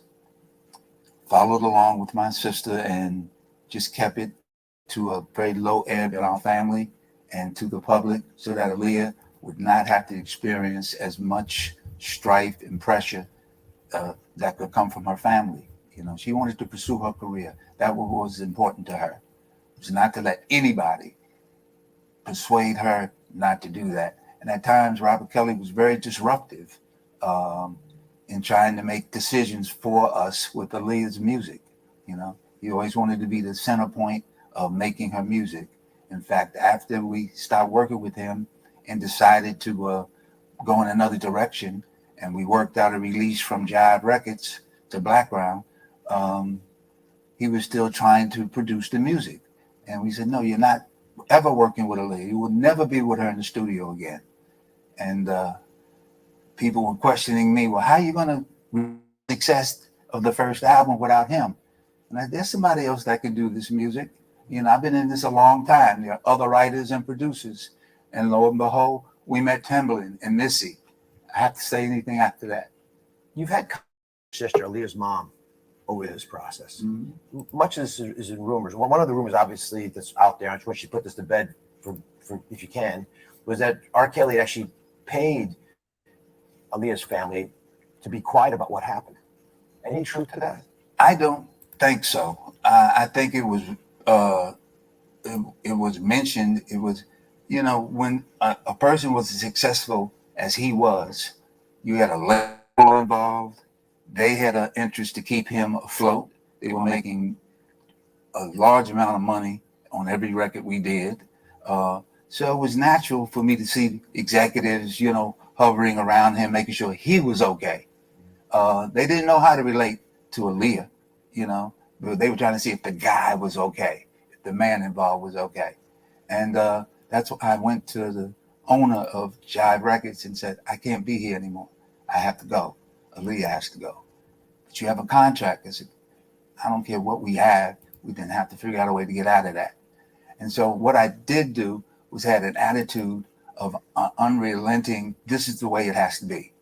followed along with my sister and just kept it to a very low ebb in our family and to the public, so that Aaliyah would not have to experience as much strife and pressure that could come from her family. You know, she wanted to pursue her career. That was important to her. It was not to let anybody persuade her not to do that. And at times, Robert Kelly was very disruptive in trying to make decisions for us with Aaliyah's music. You know, he always wanted to be the center point of making her music. In fact, after we stopped working with him and decided to go in another direction, and we worked out a release from Jive Records to Blackground, he was still trying to produce the music. And we said, no, you're not ever working with Aaliyah. You will never be with her in the studio again. And people were questioning me, well, how are you going to success of the first album without him? And there's somebody else that can do this music. You know, I've been in this a long time. There are other writers and producers. And lo and behold, we met Timbaland and Missy. I have to say anything after that. You've had sister, Aaliyah's mom, over this process. Much of this is in rumors. One of the rumors, obviously, that's out there, I just want you to put this to bed for if you can, was that R. Kelly actually paid Aaliyah's family to be quiet about what happened. Any truth to that? I don't think so. I think it was mentioned. It was, you know, when a person was as successful as he was, you had a label involved. They had an interest to keep him afloat. They were making a large amount of money on every record we did. So it was natural for me to see executives, you know, hovering around him, making sure he was okay. They didn't know how to relate to Aaliyah, you know, but they were trying to see if the guy was okay, if the man involved was okay. And that's why I went to the owner of Jive Records and said, I can't be here anymore. I have to go. Aaliyah has to go. But you have a contract. I said, I don't care what we have. We didn't have to figure out a way to get out of that. And so what I did do was had an attitude of unrelenting. This is the way it has to be.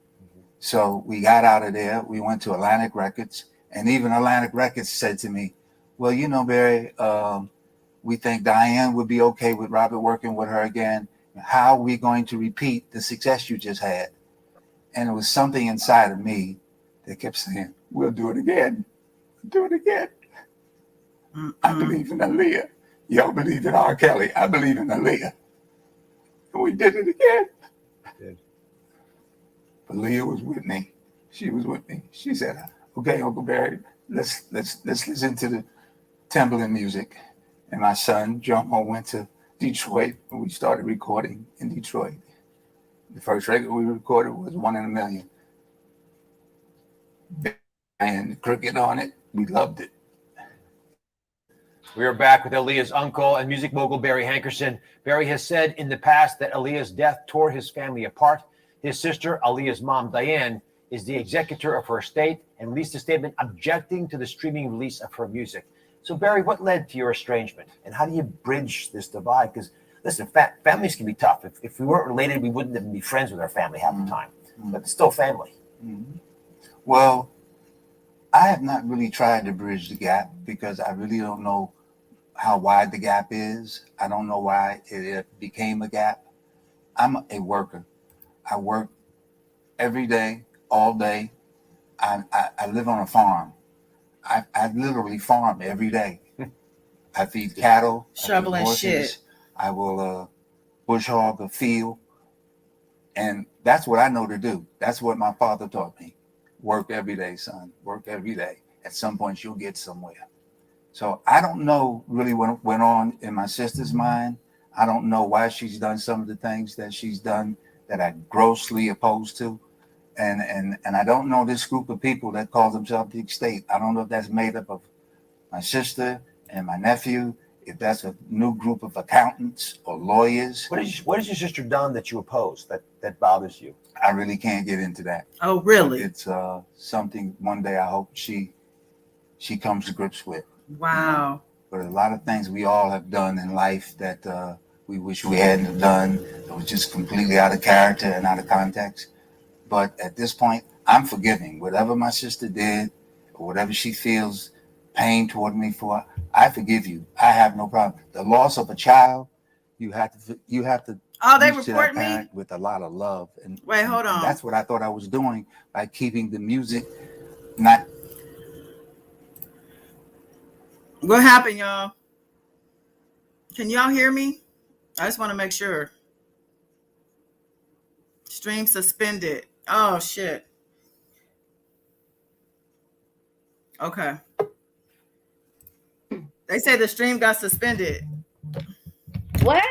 So we got out of there. We went to Atlantic Records, and even Atlantic Records said to me, well, you know, Barry, we think Diane would be okay with Robert working with her again. How are we going to repeat the success you just had? And it was something inside of me that kept saying, we'll do it again. Do it again. I believe in Aaliyah. Y'all believe in R. Kelly. I believe in Aaliyah. And we did it again. But Leah was with me. She was with me. She said, okay, Uncle Barry, let's listen to the Timbaland music. And my son, Jomo, went to Detroit, and we started recording in Detroit. The first record we recorded was 1 in a Million. And Cricket on it, we loved it. We are back with Aaliyah's uncle and music mogul Barry Hankerson. Barry has said in the past that Aaliyah's death tore his family apart. His sister, Aaliyah's mom, Diane, is the executor of her estate and released a statement objecting to the streaming release of her music. So, Barry, what led to your estrangement? And how do you bridge this divide? Because, listen, families can be tough. If we weren't related, we wouldn't even be friends with our family half the time. But it's still family. Well, I have not really tried to bridge the gap because I really don't know how wide the gap is. I don't know why it became a gap. I'm a worker. I work every day, all day. I live on a farm. I literally farm every day. I feed cattle. Shoveling shit. I will bush hog a field. And that's what I know to do. That's what my father taught me. Work every day, son. Work every day. At some point, you'll get somewhere. So I don't know really what went on in my sister's mind. I don't know why she's done some of the things that she's done that I grossly opposed to. And I don't know this group of people that call themselves the estate. I don't know if that's made up of my sister and my nephew, if that's a new group of accountants or lawyers. What has your sister done that you oppose, that bothers you? I really can't get into that. Oh, really? It's something one day I hope she comes to grips with. Wow. But a lot of things we all have done in life that we wish we hadn't have done. It was just completely out of character and out of context. But at this point, I'm forgiving. Whatever my sister did or whatever she feels pain toward me for, I forgive you. I have no problem. The loss of a child, you have to Oh, they reach to report that me? parent with a lot of love. And Wait, hold on. And that's what I thought I was doing by keeping the music not. What happened, y'all? Can y'all hear me? I just want to make sure. Stream suspended. Oh, shit. Okay. They say the stream got suspended. What?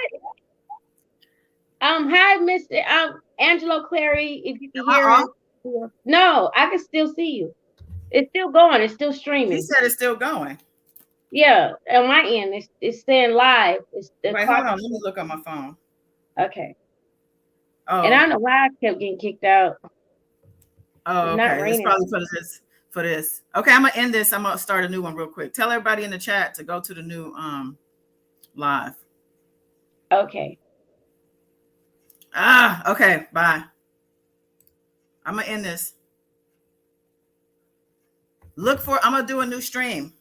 Hi, Mr. Angelo Clary. If you can hear us. No, I can still see you. It's still going. It's still streaming. He said it's still going. Yeah, on my end, it's saying live. Wait, hold on. Let me look on my phone. Okay. Oh. And I don't know why I kept getting kicked out. Oh, okay. It's probably for this. Okay, I'm gonna end this. I'm gonna start a new one real quick. Tell everybody in the chat to go to the new live. Okay. Okay. Bye. I'm gonna end this. I'm gonna do a new stream.